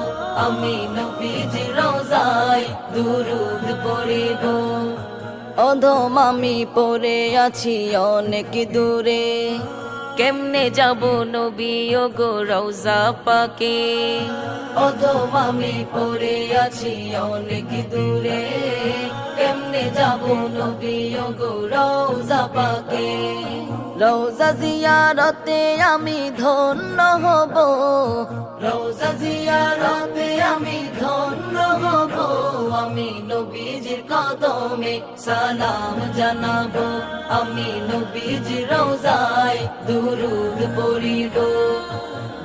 আমি নবীজির রওজায় দুরুদ পড়িব অধম আমি পড়ে আছি অনেক দূরে কেমনে যাব নবী ও গো রওজা পাকে অধম আমি পড়ে আছি অনেক দূরে কেমনে যাব নবী ও গো রওজা পাকে রওজা জিয়ারতে আমি ধন্য হব রওজা জিয়ারতে আমি ধন্য হব আমি নবীজির কদমে সালাম জানাবো আমি নবীজির রওজায় দুরুদ পড়িব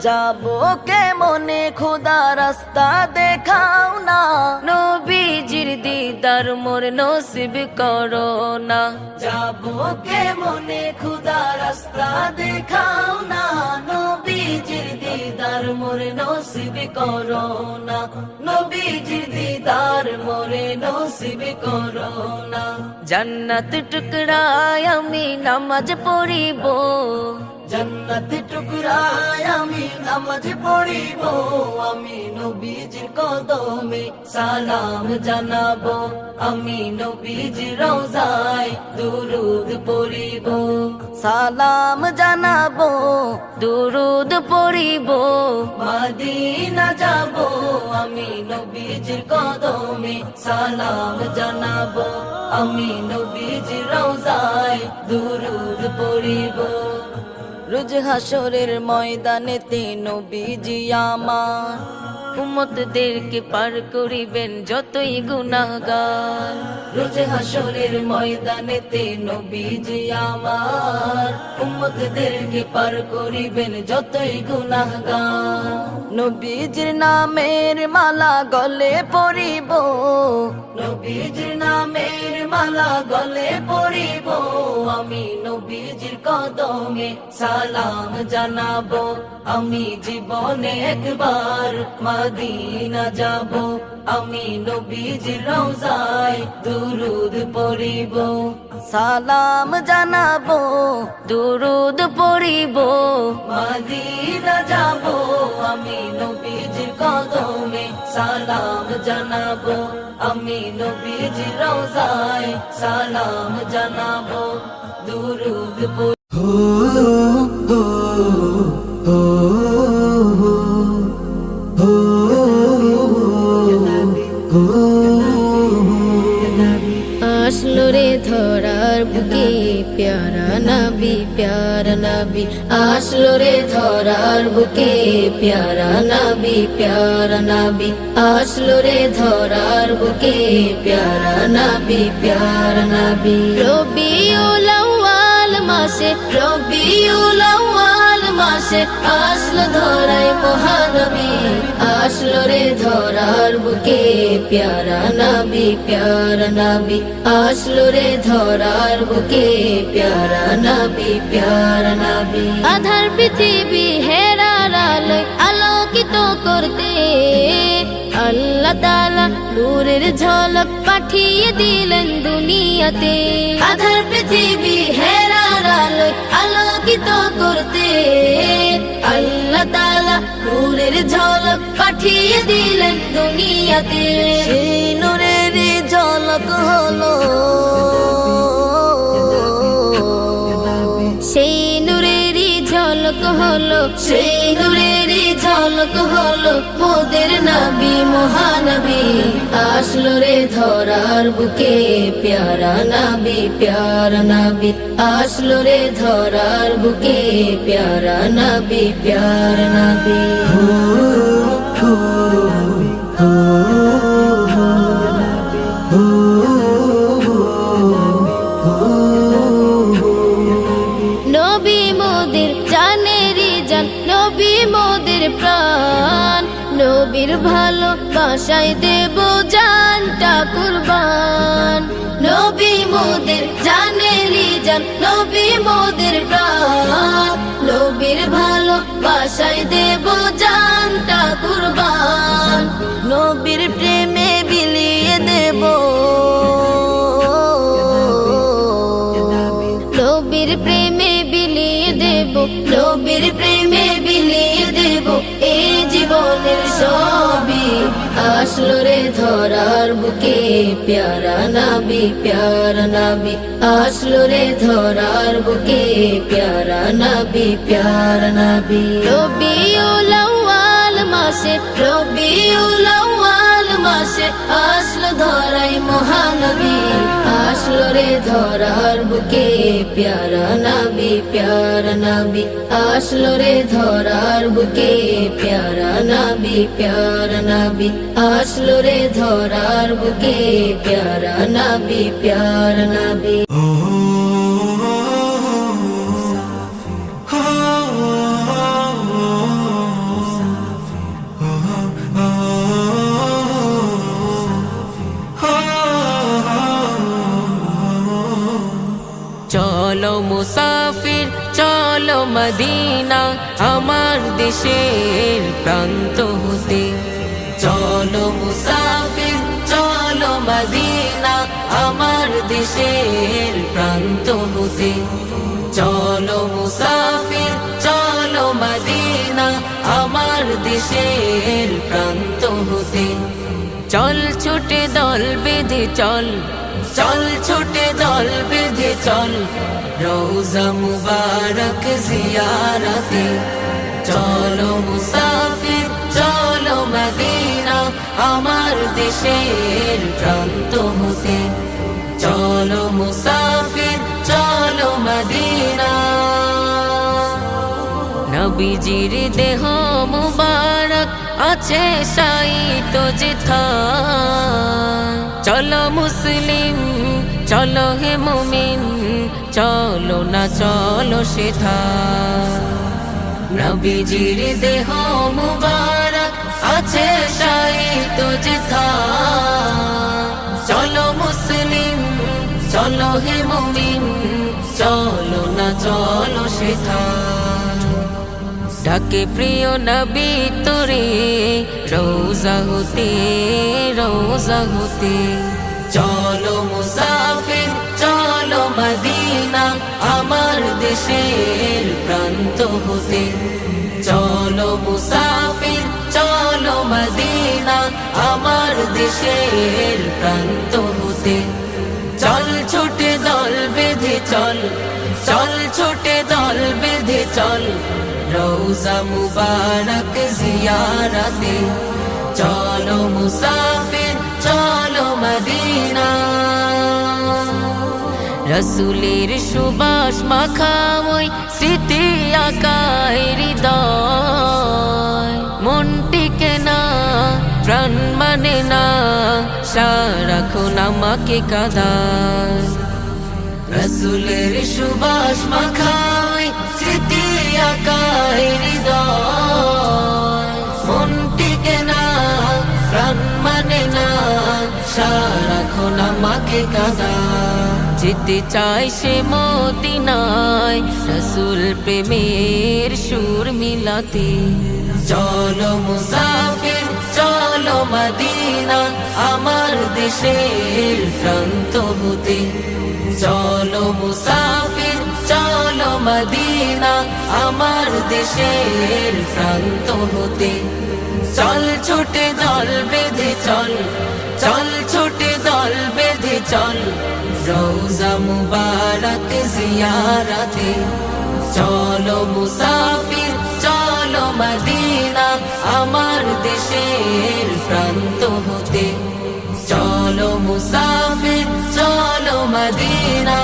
যাব কেমনে খোদা রাস্তা দেখাও না নবীজির দিদার মোর নসিব করো না যাব কেমনে খুদা রাস্তা দেখাও না নবীজির দিদার মোরে নসিব করো না নবীজির দিদার মোরে নসিব নসিব করো না। জান্নাত টুকরায় আমি নামাজ পড়িব, জান্নাত টুকরায় আমি নামাজ পড়িব, আমি নবীজির কদমে সালাম জানাবো, আমি নবীজির রওজায় দুরূদ পড়িব। সালাম জানাবো, দুরূদ পড়িব। মদিনা যাব আমি নবীজির কদমে সালাম জানাবো, আমি নবীজির রওজায় দুরূদ পড়িব। রোজ হাসরের ময়দানেতে নবীজি আমার উম্মতদেরকে পার করিবেন যতই গুনাহগার। রোজ হাসরের ময়দানেতে নবীজি আমার উম্মতদেরকে পার করিবেন যতই গুনাহগার। নবীজির নামের মালা গলে পরিব, নবীজির নামের মালা গলে পড়িব, আমি নবীজির কদমে সালাম জানাবো, আমি জীবনে একবার মদিনা যাব, আমি নবীজির রওজায় দুরূদ পড়িব। সালাম জানাবো, দুরূদ পড়িব। মদিনা যাব আমি নবীজির কদমে সালাম জানাবো, আমি নবীজির রওজায় সালাম জানাবো, দুরূদ পড়িব। আসলো রে ধরার বুকে প্যারা নবী প্যারা নবী, আসলো রে ধরার বুকে প্যারা নবী প্যারা নবী, আসলো রে ধরার বুকে প্যারা নবী প্যারা নবী। রবিউল আউয়াল মাসে, রবিউল আউয়াল মাসে আসলো ধরায় মহানবী, আসলো রে ধরার বুকে প্যারা নবী প্যারা নবী, আসলো রে ধরার বুকে প্যারা নবী প্যারা নবী। আধার পৃথিবী হেরার আলোয় আলোকিত করতে আল্লাহ তাআলা নূরের ঝলক পাঠিয়ে দিলেন দুনিয়াতে। আধার পৃথিবী হেরার আলোয় আলোকিত করতে আল্লাহ তাআলা নূরের ঝলক পাঠিয়ে দিলেন দুনিয়াতে। সেই নূরের ঝলক হলো, সেই নূরেরই ঝলক হলো, সেই নূরেরই ঝলক হলো মোদের নবী মহানবী, আসলো রে ধরার বুকে প্যারা নবী প্যারা নবী, আসলো রে ধরার বুকে প্যারা নবী প্যারা নবী। নবী মোদের জানেরি জান, নবী মোদের প্রাণ, নবীর ভালোবাসায় দেব জানটা কুরবান। নবী মোদের জানেরি জান, নবী মোদের প্রাণ, নবীর ভালোবাসায় দেব জানটা কুরবান। নবীর প্রেমে বিলিয়ে দেব, নবীর প্রেমে বিলিয়ে দেব, নবীর প্রেমে বিলিয়ে দেব এই জীবনের সবই। আসলো রে ধরার বুকে প্যারা নবী প্যারা নবী, আসলো রে ধরার বুকে প্যারা নবী প্যারা নবী। রবিউল আউয়াল মাসে, রবিউল আউয়াল মাসে আসলো ধরাই মহানবী, আসলো রে ধরার বুকে প্যারা নবী প্যারা নবী, আসলো রে ধরার বুকে প্যারা নবী প্যারা নবী, আসলো রে ধরার বুকে প্যারা নবী প্যারা নবী। চলো মুসাফির চলো মদিনা আমার দেশের প্রান্ত হতে, চলো মুসাফির চলো মদিনা দেশের প্রান্ত হতে চলো মুসাফির চলো মদিনা আমার দেশের প্রান্ত হতে চল ছুটে দল বেঁধে চল চল ছুটে দল বেঁধে চল রওজা মুবারক জিয়ারতে চলো মুসাফির চলো মদিনা আমার দেশের প্রান্ত হতে চলো মুসাফির চলো মদিনা নবীজির দেহ মুবারক আছে শায়িত যেথায় চলো মুসলিম চলো হে মুমিন চলো না চলো সেথায় নবীজির দেহ মুবারক আছে শায়িত যেথায় চলো মুসলিম চলো হে মুমিন চলো না চলো সেথায় ডাকে প্রিয় নবী তোরে রওজা হতে চলো মুসাফির চলো মদিনা আমার দেশের প্রান্ত হতে চলো মুসাফির চলো মদিনা আমার দেশের প্রান্ত হতে চল ছুটে দল বেঁধে চল চল ছুটে দল বেঁধে চল রওজা মুবারক জিয়ারতে চলো মুসাফির চলো মদিনা রসুলের সুবাস মাখা ওই স্মৃতি আকায় হৃদয় মন টিকে না প্রাণ মানে না সারাক্ষণ আমাকে কাঁদায় রসুলের সুবাস মাখা ওই স্মৃতি আকায় হৃদয় মন টিকে না প্রাণ মানে না সারাক্ষণ আমাকে কাঁদায় যেতে চাই সে মদিনায় রসুল প্রেমের সুর মিলাতে চলো মুসাফির চলো মদিনা আমার দেশের প্রান্ত হতে চলো মুসাফির চলো মদিনা আমার দেশের প্রান্ত হতে চল ছুটে দল বেঁধে চল চল ছুটে দল বেঁধে চল রওজা মুবারক জিয়ারতে চলো মুসাফির চলো মদিনা আমার দেশের প্রান্ত হতে চলো মুসাফির চলো মদিনা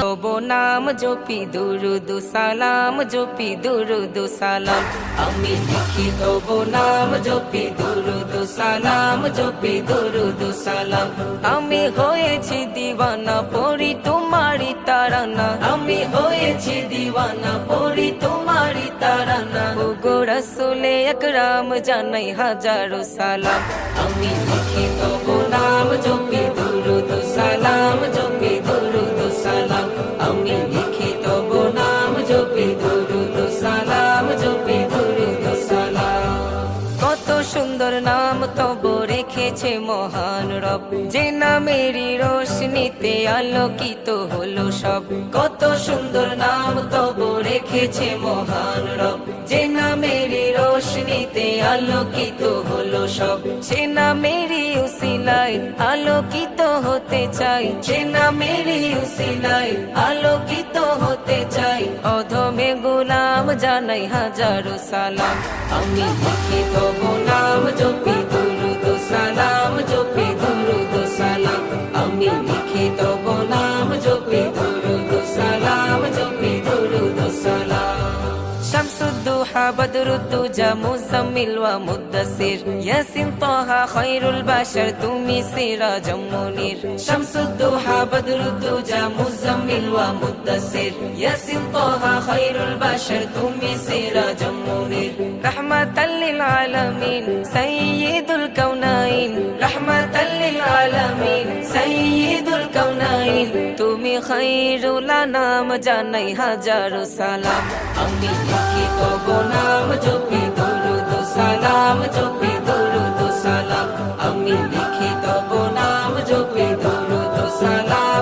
তবো নাম জপি দুরুদ সালাম জপি দুরুদ সালাম আমি লিখি তবো নাম জপি দুরুদ সালাম জপি দুরুদ সালাম আমি হয়েছি দিওয়ানা পড়ি তোমারি তারানা আমি হয়েছি দিওয়ানা পড়ি তোমারি তারানা ওগো রাসূলে আকরাম জানাই হাজারো সালাম আমি লিখি তবো নাম জপি দুরুদ সালাম জপি দুরুদ সালাম আমি লিখি তবো নাম জপি দুরুদ সালাম জপি দুরুদ সালাম কত সুন্দর নাম তব রেখেছে মহান রব যে নামেরই রোশনীতে আলোকিত হলো সব কত সুন্দর নাম তব রেখেছে মহান রব যে নামেরই রোশনীতে আলোকিত হলো সব সে নামেরই উসিলায় আলোকিত হতে চাই সে নামেরই উসিলায় আলোকিত হতে চাই অধমে গোলাম জানাই হাজারো সালাম আমি লিখি তবো নাম জপি দুরুদ সালাম জপি দুরুদ সালাম আমি লিখি তবো নাম জপি দুরুদ সালাম জপি দুরুদ সালাম শামসুদ্দোহা বদরুদ্দোজা মুজাম্মিল ওয়া মুদ্দাসির ইয়াসিন তাহা খায়রুল বাশার তুমি সিরাজুম মুনির শামসুদ্দোহা বদরুদ্দোজা মুজাম্মিল ওয়া মুদ্দাসির ইয়াসিন তাহা খায়রুল বাশার তুমি সিরাজুম মুনির রাহমাতাল লিল আলামিন সাইয়্যিদুল কাউনাইন রাহমাতাল লিল আলামিন সাইয়্যিদুল কাউনাইন তুমি খায়রুল আনাম জানাই হাজারো সালাম আমি লিখি তবো নাম জপি দুরুদ সালাম জপি দুরুদ সালাম আমি লিখি তবো নাম জপি দুরুদ সালাম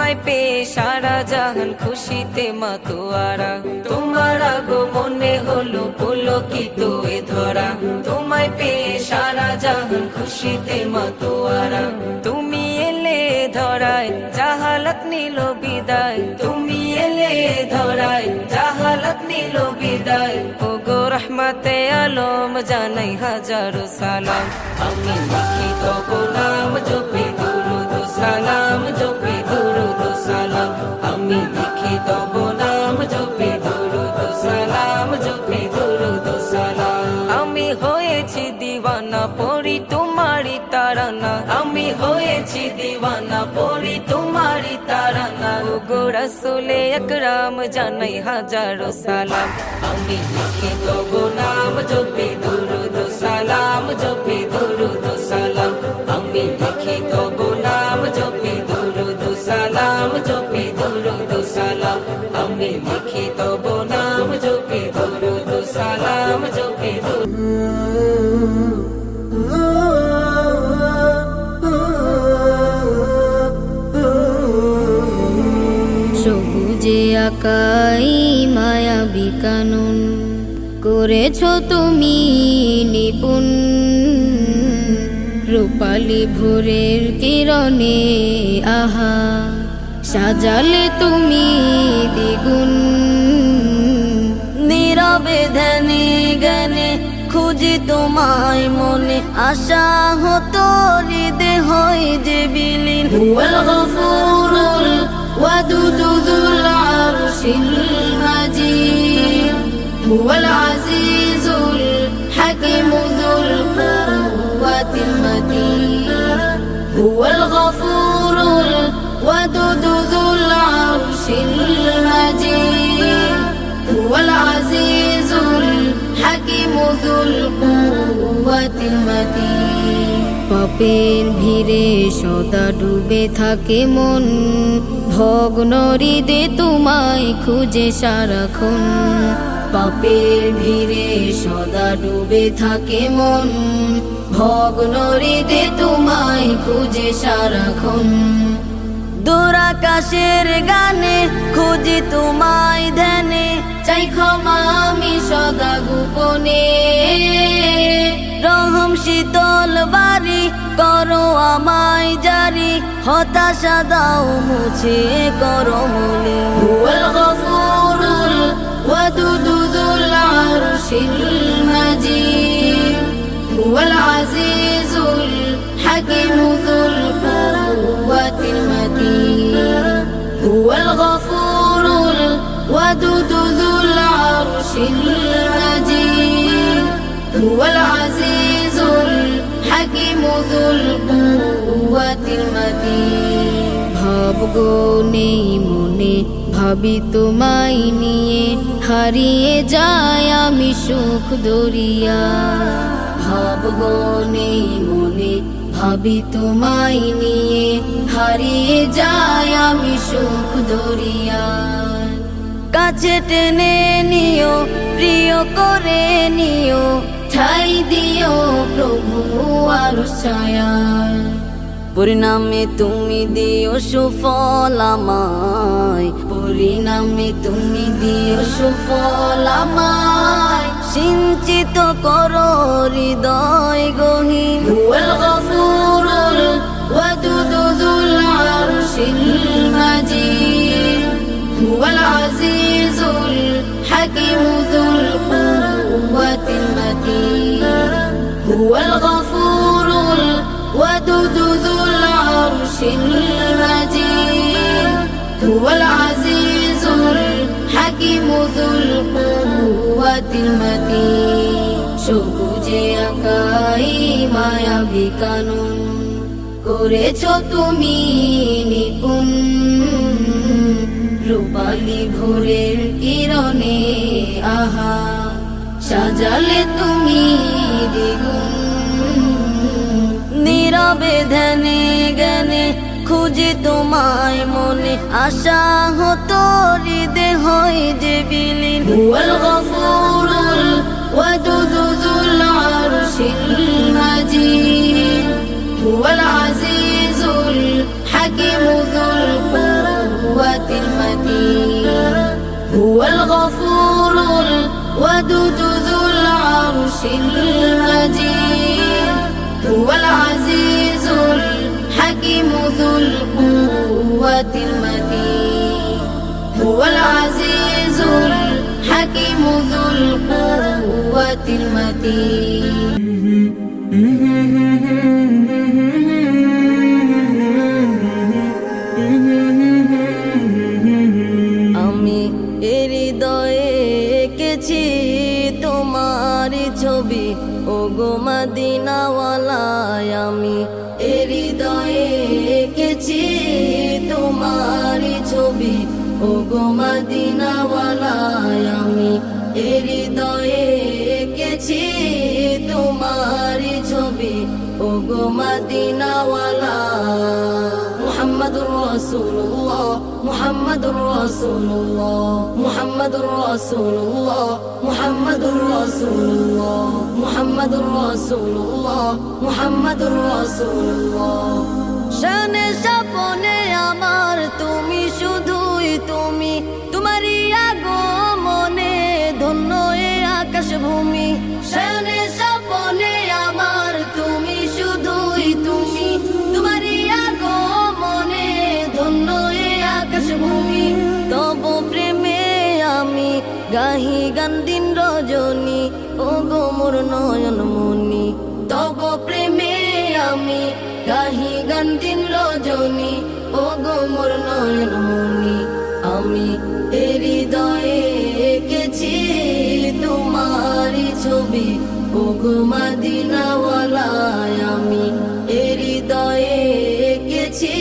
তোমায় পেয়ে সারা জাহান খুশিতে মাতোয়ারা তোমার আগমনে হলো পুলকিত এ ধরা তোমায় পেয়ে সারা জাহান খুশিতে মাতোয়ারা তুমি এলে ধরায় জাহালাত নিল বিদায় তুমি এলে ধরায় জাহালাত নিল বিদায় ও গো রহমতে আলম জানাই হাজারো সালাম আমি লিখিত গোলাম জপি দুরুদ সালাম জপি দুরুদ সালাম আমি লিখিত গোলাম জপি দুরুদ সালাম জপি দুরুদ সালাম আমি হয়েছি দিওয়ানা পড়ি তোমারি তারানা আমি হয়েছি দিওয়ানা পড়ি তোমারি তারানা ও গো রাসূলে আকরাম জানাই হাজারো সালাম আমি লিখিত গোলাম জপি দুরুদ সালাম জপি দুরুদ সালাম আমি লিখিত গোলাম জপি দুরুদ সালাম জপি দুরুদ সালাম আমি লিখিত গোলাম জপি দুরুদ সালাম জপি সবুজে আকাই মায়াবী কানন করেছ তুমি নিপুণ রূপালী ভোরের কিরণে আহা সাজালে তুমি দ্বিগুণ নীরবে ধ্যানে জ্ঞানে খুঁজি তোমায় মনে আশা হতো হৃদয় হয় যে বিলীন হুয়াল গফুরুল ওয়াদুদ যুল আরশিল মাজিদ হুয়াল আজিজুল হাকিম যুল কুওয়াতিল মাতিন হুয়াল গফুরুল ওয়াদুদ যুল আরশিল মাজিদ হুয়াল আজিজুল হাকিম যুল কুওয়াতিল মাতিন পাপের ভিড়ে সদা ডুবে থাকে মন ভগ্ন হৃদে তোমায় খুঁজে সারাক্ষণ পাপের ভিড়ে সদা ডুবে থাকে মন ভগ্ন হৃদে তোমায় খুঁজে সারাক্ষণ দূরাকাশের গানে খুঁজি তোমায় ধ্যানে চাই ক্ষমা আমি সদা গোপনে রহম শীতল বাড়ি করো আমায় জারি হতাশা দাও মুছে করো মনে হুয়াল গফুরুল ওয়াদুদ যুল আরশিল মাজিদ হুয়াল আজিজুল হাকিম যুল কুওয়াতিল মাতিন হুয়াল গফুরুল ওয়াদুদ যুল আরশিল মাজিদ হুয়াল আজিজুল হাকিম যুল কুওয়াতিল মাতিন ভাবগো নেই মনে ভাবি তোমায় নিয়ে হারিয়ে যায় আমি সুখ দরিয়া ভাবগো নেই মনে ভাবি তোমায় নিয়ে হারিয়ে যায় আমি সুখ দরিয়া কাছে টেনে নিও প্রিয় করে নিও ঠাই দিও প্রভু আরশ ছায়ায় পরিণামে তুমি দিও সুফল আমায় পরিণামে তুমি দিও সুফল আমায় সিঞ্চিত করো হৃদয় গহীন হুয়াল গফুরুল ওয়াদুদ যুল আরশিল মাজিদ হুয়াল আজিজুল হাকিম যুল কুওয়াতিল মাতিন হুয়াল গফুরুল ওয়াদুদ যুল আরশিল মাজিদ হুয়াল আজিজুল হাকিম যুল কুওয়াতিল মাতিন সবুজে আকাই মায়াবী কানন করেছ তুমি নিপুণ রূপালী ভোরের কিরণে আহা সাজালে তুমি দ্বিগুণ নীরবে ধ্যানে জ্ঞানে খুঁজি তোমায় মনে আশা হতো হৃদয় হয় যে বিলীন হুয়াল গফুরুল ওয়াদুদ যুল আরশিল মাজিদ হুয়াল আজিজুল হাকিম যুল هو الغفور الودود ذو العرش المجيد هو العزيز الحكيم ذو القوة المتين هو العزيز الحكيم ذو القوة المتين আমি হৃদয়ে এঁকেছি তোমারই ছবি ও গো মদিনাওয়ালায় আমি হৃদয়ে এঁকেছি তোমারই ছবি ও গো মদিনাওয়ালায় আমি হৃদয়ে এঁকেছি তোমারই ছবি ও গো মদিনাওয়ালা মুহাম্মাদুর রাসূলুল্লাহ মুহাম্মাদুর রাসূলুল্লাহ মুহাম্মাদুর রাসূলুল্লাহ মুহাম্মাদুর রাসূলুল্লাহ মুহাম্মাদুর রাসূলুল্লাহ মুহাম্মাদুর রাসূলুল্লাহ শানে স্বপ্নে আমার তুমি শুধুই তুমি তোমারই আগমনে ধন্য এ আকাশ ভূমি শানে স্বপ্নে আমার তুমি শুধুই তুমি তোমারই আগমনে ধন্য এ আকাশ ভূমি তব প্রেমে আমি গাহি গান দিন রজনী ও গো মোর নয়ন মনি তব প্রেমে আমি গাহি গান দিন রজনী ও গো মোর নয়ন মনি আমি হৃদয়ে এঁকেছি তোমারই ছবি ও গো মদিনাওয়ালায় আমি হৃদয়ে এঁকেছি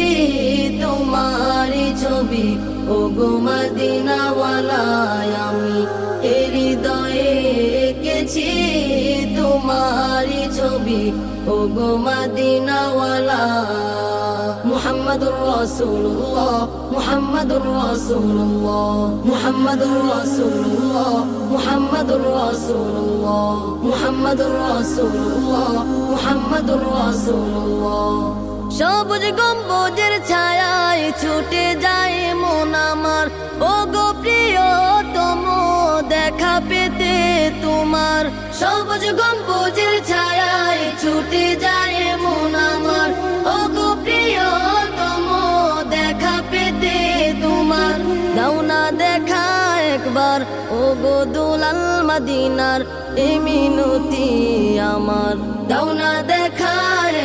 তোমারই ছবি ও গো মদিনাওয়ালায় আমি হৃদয়ে এঁকেছি তোমারই ছবি ও গো মদিনাওয়ালা মুহাম্মাদুর রাসূলুল্লাহ মুহাম্মাদুর রাসূলুল্লাহ মুহাম্মাদুর রাসূলুল্লাহ মুহাম্মাদুর রাসূলুল্লাহ মুহাম্মাদুর রাসূলুল্লাহ মুহাম্মাদুর রাসূলুল্লাহ সবুজ গম্বুজের ছায়ায় ছুটে যায় মন আমার ও গো প্রিয়তম দেখা পেতে তোমার সবুজ গম্বুজের ছায়ায় ছুটে যায় মন আমার ও গো প্রিয়তম দেখা পেতে তোমার দাও না দেখা একবার ও গো দুলাল মদিনার এই মিনতি আমার দাও না দেখা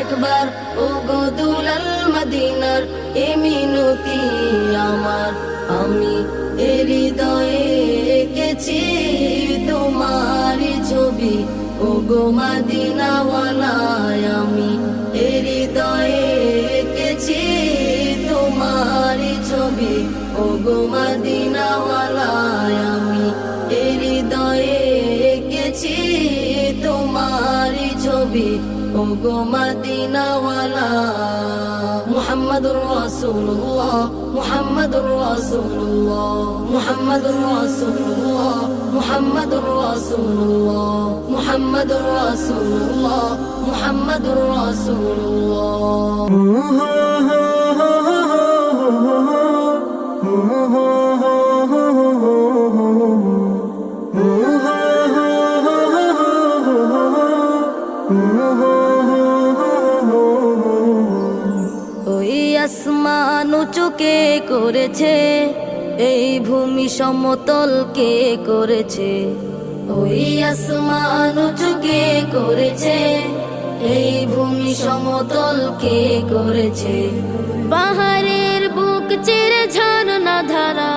একবার ও গো দুলাল মদিনার এই মিনতি আমার আমি হৃদয়ে এঁকেছি তোমারই ছবি ও গো মদিনাওয়ালায় আমি হৃদয়ে এঁকেছি তোমারই ছবি ও গো মদিনাওয়ালায় আমি হৃদয়ে এঁকেছি তোমারই ছবি ও গো মদিনাওয়ালা মুহাম্মাদুর রাসূলুল্লাহ মুহাম্মাদুর রাসূলুল্লাহ মুহাম্মাদুর রাসূলুল্লাহ মুহাম্মাদুর রাসূলুল্লাহ মুহাম্মাদুর রাসূলুল্লাহ মুহাম্মাদুর রাসূলুল্লাহ ওই আসমান উঁচু কে করেছে এই ভূমি সমতল কে করেছে ওই আসমান উঁচু কে করেছে এই ভূমি সমতল কে করেছে পাহাড়ের বুক চিরে ঝর্ণা ধারা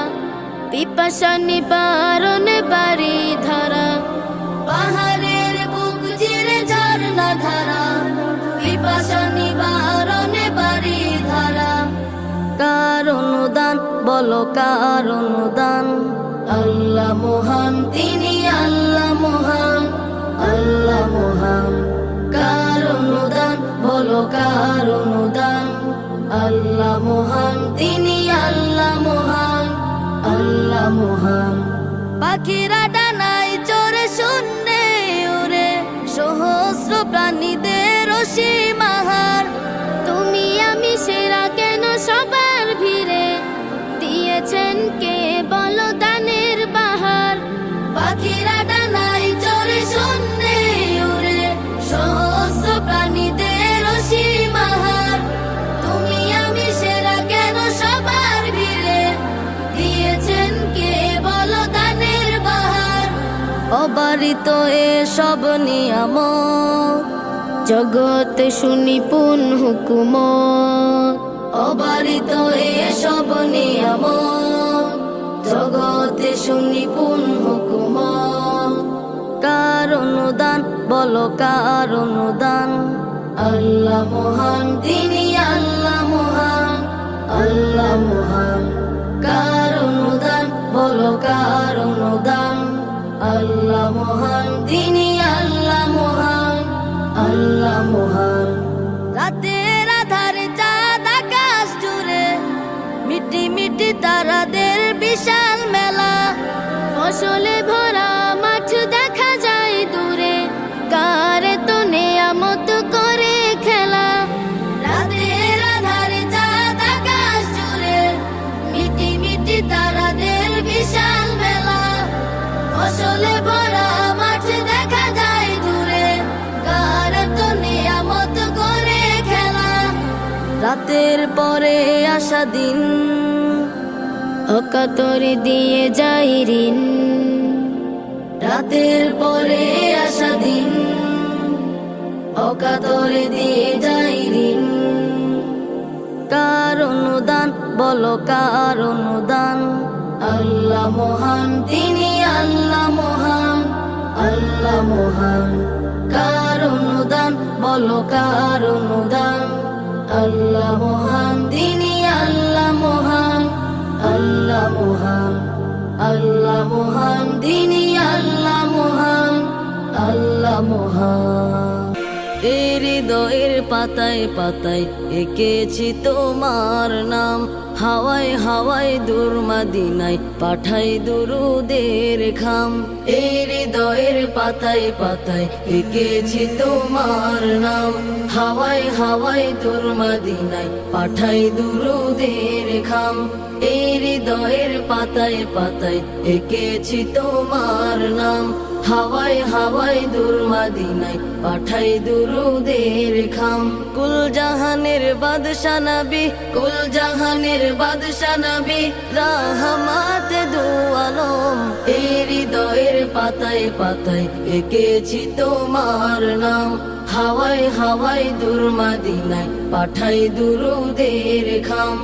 পিপাসা নিবারণে বাড়ি ধারা পাহাড়ের বুক চিরে ঝর্ণা ধারা পিপাসা নিবারণে বাড়ি ধারা কার অনুদান বলো কার অনুদান আল্লাহ মহান তিনি আল্লাহ মহান আল্লাহ মহান কার অনুদান বলো কার অনুদান আল্লাহ মহান তিনি আল্লাহ মহান আল্লাহ মহান পাখিরা ডানায় চড়ে শূন্যে উড়ে সহস্র প্রাণীদের সীমাহার তুমি আমি সেরা কেন সবার ভিড়ে দিয়েছেন কে বলো দানের অবারিত এসব নিয়ামত, জগতে শুনি পুন হুকুমত। অবারিত এসব নিয়ামত, জগতে শুনি পুন হুকুমত। কার অনুদান বলো কার অনুদান? আল্লাহ মহান, তিনি আল্লাহ মহান, আল্লাহ মহান। কার অনুদান বলো কার অনুদান? আল্লাহ মহান, তিনি আল্লাহ মহান, আল্লাহ মহান। রাতের আধারে চাঁদ আকাশ জুড়ে, মিটি মিটি তারাদের বিশাল মেলা। ফসলে ভরা মাঠ দেখা যায় দূরে, কারে তো নেয়ামত করে খেলা। রাতের আধারে চাঁদ আকাশ জুড়ে, মিটি মিটি তারাদের বিশাল মেলা। ফসলে ভরা মাঠ দেখা যায় দূরে, কার তো নিয়ামত করে খেলা। রাতের পরে আসা দিন, অকাতরে দিয়ে যাই ঋণ। রাতের পরে আসা দিন, অকাতরে দিয়ে যাই ঋণ। কার অনুদান বলো কার অনুদান? আল্লাহ মহান, তিনি আল্লাহ মহান, আল্লাহ মহান। কার অনুদান বলো কার অনুদান? আল্লাহ মহান, তিনি আল্লাহ মহান, আল্লাহ মহান। আল্লাহ মহান, তিনি আল্লাহ মহান, আল্লাহ মহান। এই হৃদয়ের পাতায় পাতায় এঁকেছি তোমার নাম। হাওয়ায় হাওয়ায় দূর মদিনায় পাঠাই দুরুদের খাম। এই হৃদয়ের পাতায় পাতায় এঁকেছি তোমার নাম। হাওয়ায় হাওয়ায় দূর মদিনায় পাঠাই দুরুদের খাম। এই হৃদয়ের পাতায় পাতায় এঁকেছি তোমার নাম। হাওয়ায় হাওয়ায় দূর মদিনায় পাঠাই দুরুদের খাম। কুল জাহানের বাদশা নবী, কুল জাহানের বাদশা নবী, রাহমাত দু আলম। এই হৃদয়ের পাতায় পাতায় এঁকেছি তোমার নাম। হাওয়ায় হাওয়ায় দূর মদিনায় পাঠাই দুরুদের খাম।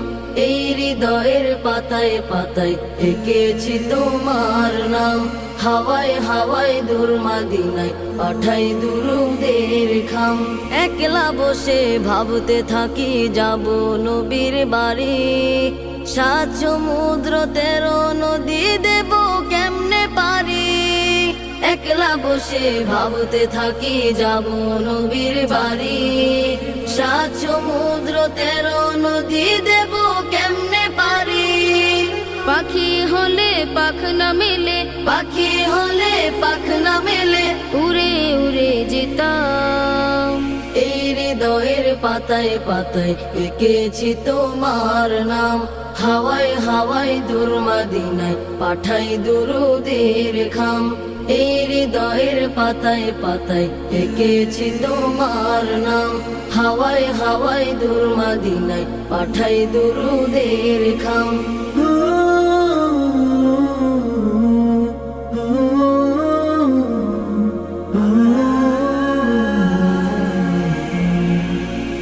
এই হৃদয়ের পাতায় পাতায় এঁকেছি তোমার নাম। হাওয়ায় হাওয়ায় দূর মদিনায় পাঠাই দুরুদের খাম। একলা বসে ভাবতে থাকি যাব নবীর বাড়ি। 7 সমুদ্র 13 নদী দেব কেমনে পারি। একলা বসে ভাবতে থাকি যাব নবীর বাড়ি। 7 সমুদ্র 13 নদী দেব কেমনে পারি। পাখি হলে পাখ না মেলে, পাখি হলে পাখ না মেলে, উড়ে উড়ে যেতাম। এই হৃদয়ের পাতায় পাতায় এঁকেছি তোমার নাম। হাওয়ায় হাওয়ায় দূর মদিনায় পাঠাই দুরুদের খাম। এই হৃদয়ের পাতায় পাতায় এঁকেছি তোমার নাম। হাওয়ায় হাওয়ায় দূর মদিনায় পাঠাই দুরুদের খাম।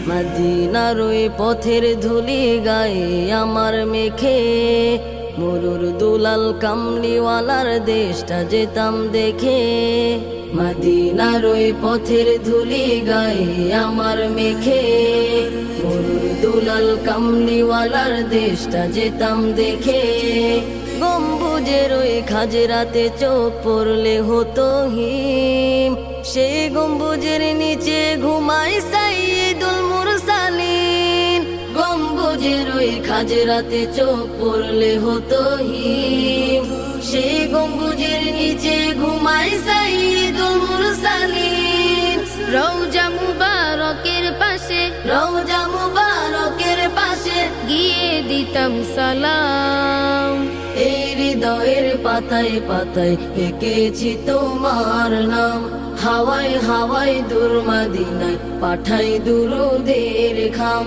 মদিনার ওই পথের ধুলি গায়ে আমার মেখে, মরুর দুলাল কামলিওয়ালার দেশটা যেতাম দেখে। মদিনার ওই পথের ধুলি গায়ে আমার মেখে, মরুর দুলাল কামলিওয়ালার দেশটা যেতাম দেখে। গম্বুজের ওই খাজরাতে চোখ পড়লে হতো হিম, সেই গম্বুজের নিচে ঘুমাই সাইয়্যিদুল মুরসালিন। গম্বুজের ওই খাজরাতে চোখ পড়লে হতো হিম, সেই গম্বুজের নিচে ঘুমাই সাইয়্যিদুল মুরসালিন। রওজা মুবারকের পাশে, রওজা মুবারকের পাশে গিয়ে দিতাম সালাম। এই হৃদয়ের পাতায় পাতায় এঁকেছি তোমার নাম। হাওয়ায় হাওয়ায় দূর মদিনায় পাঠাই দুরুদের খাম।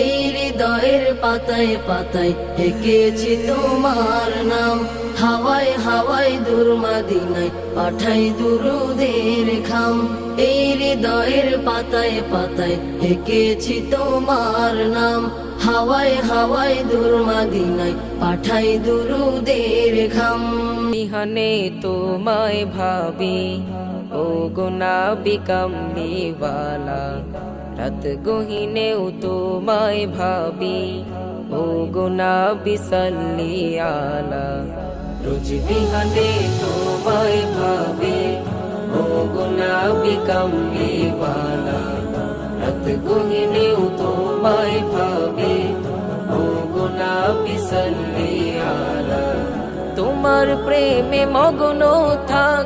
এই হৃদয়ের পাতায় পাতায় এঁকেছি তোমার নাম। হাওয়ায় হাওয়ায় দূর মদিনায় পাঠাই দুরুদের খাম এই হৃদয়ের পাতায় পাতায় এঁকেছি তোমার নাম হাওয়ায় হাওয়ায় দূর মদিনায় পাঠাই দুরুদের খাম বিহনে তোমায় ভাবি ও গুনাবি কামলিওয়ালা রাত গহিনেও তোমায় ভাবি ও গুনাবি সাল্লি আলা রোজ বিহনে তোমায় ভাবি ও গুনাবি কামলিওয়ালা রাত গহিনেও তোমায় ভাবি ও গুনাবি সাল্লি আলা তোমার প্রেমে মগ্ন থাকি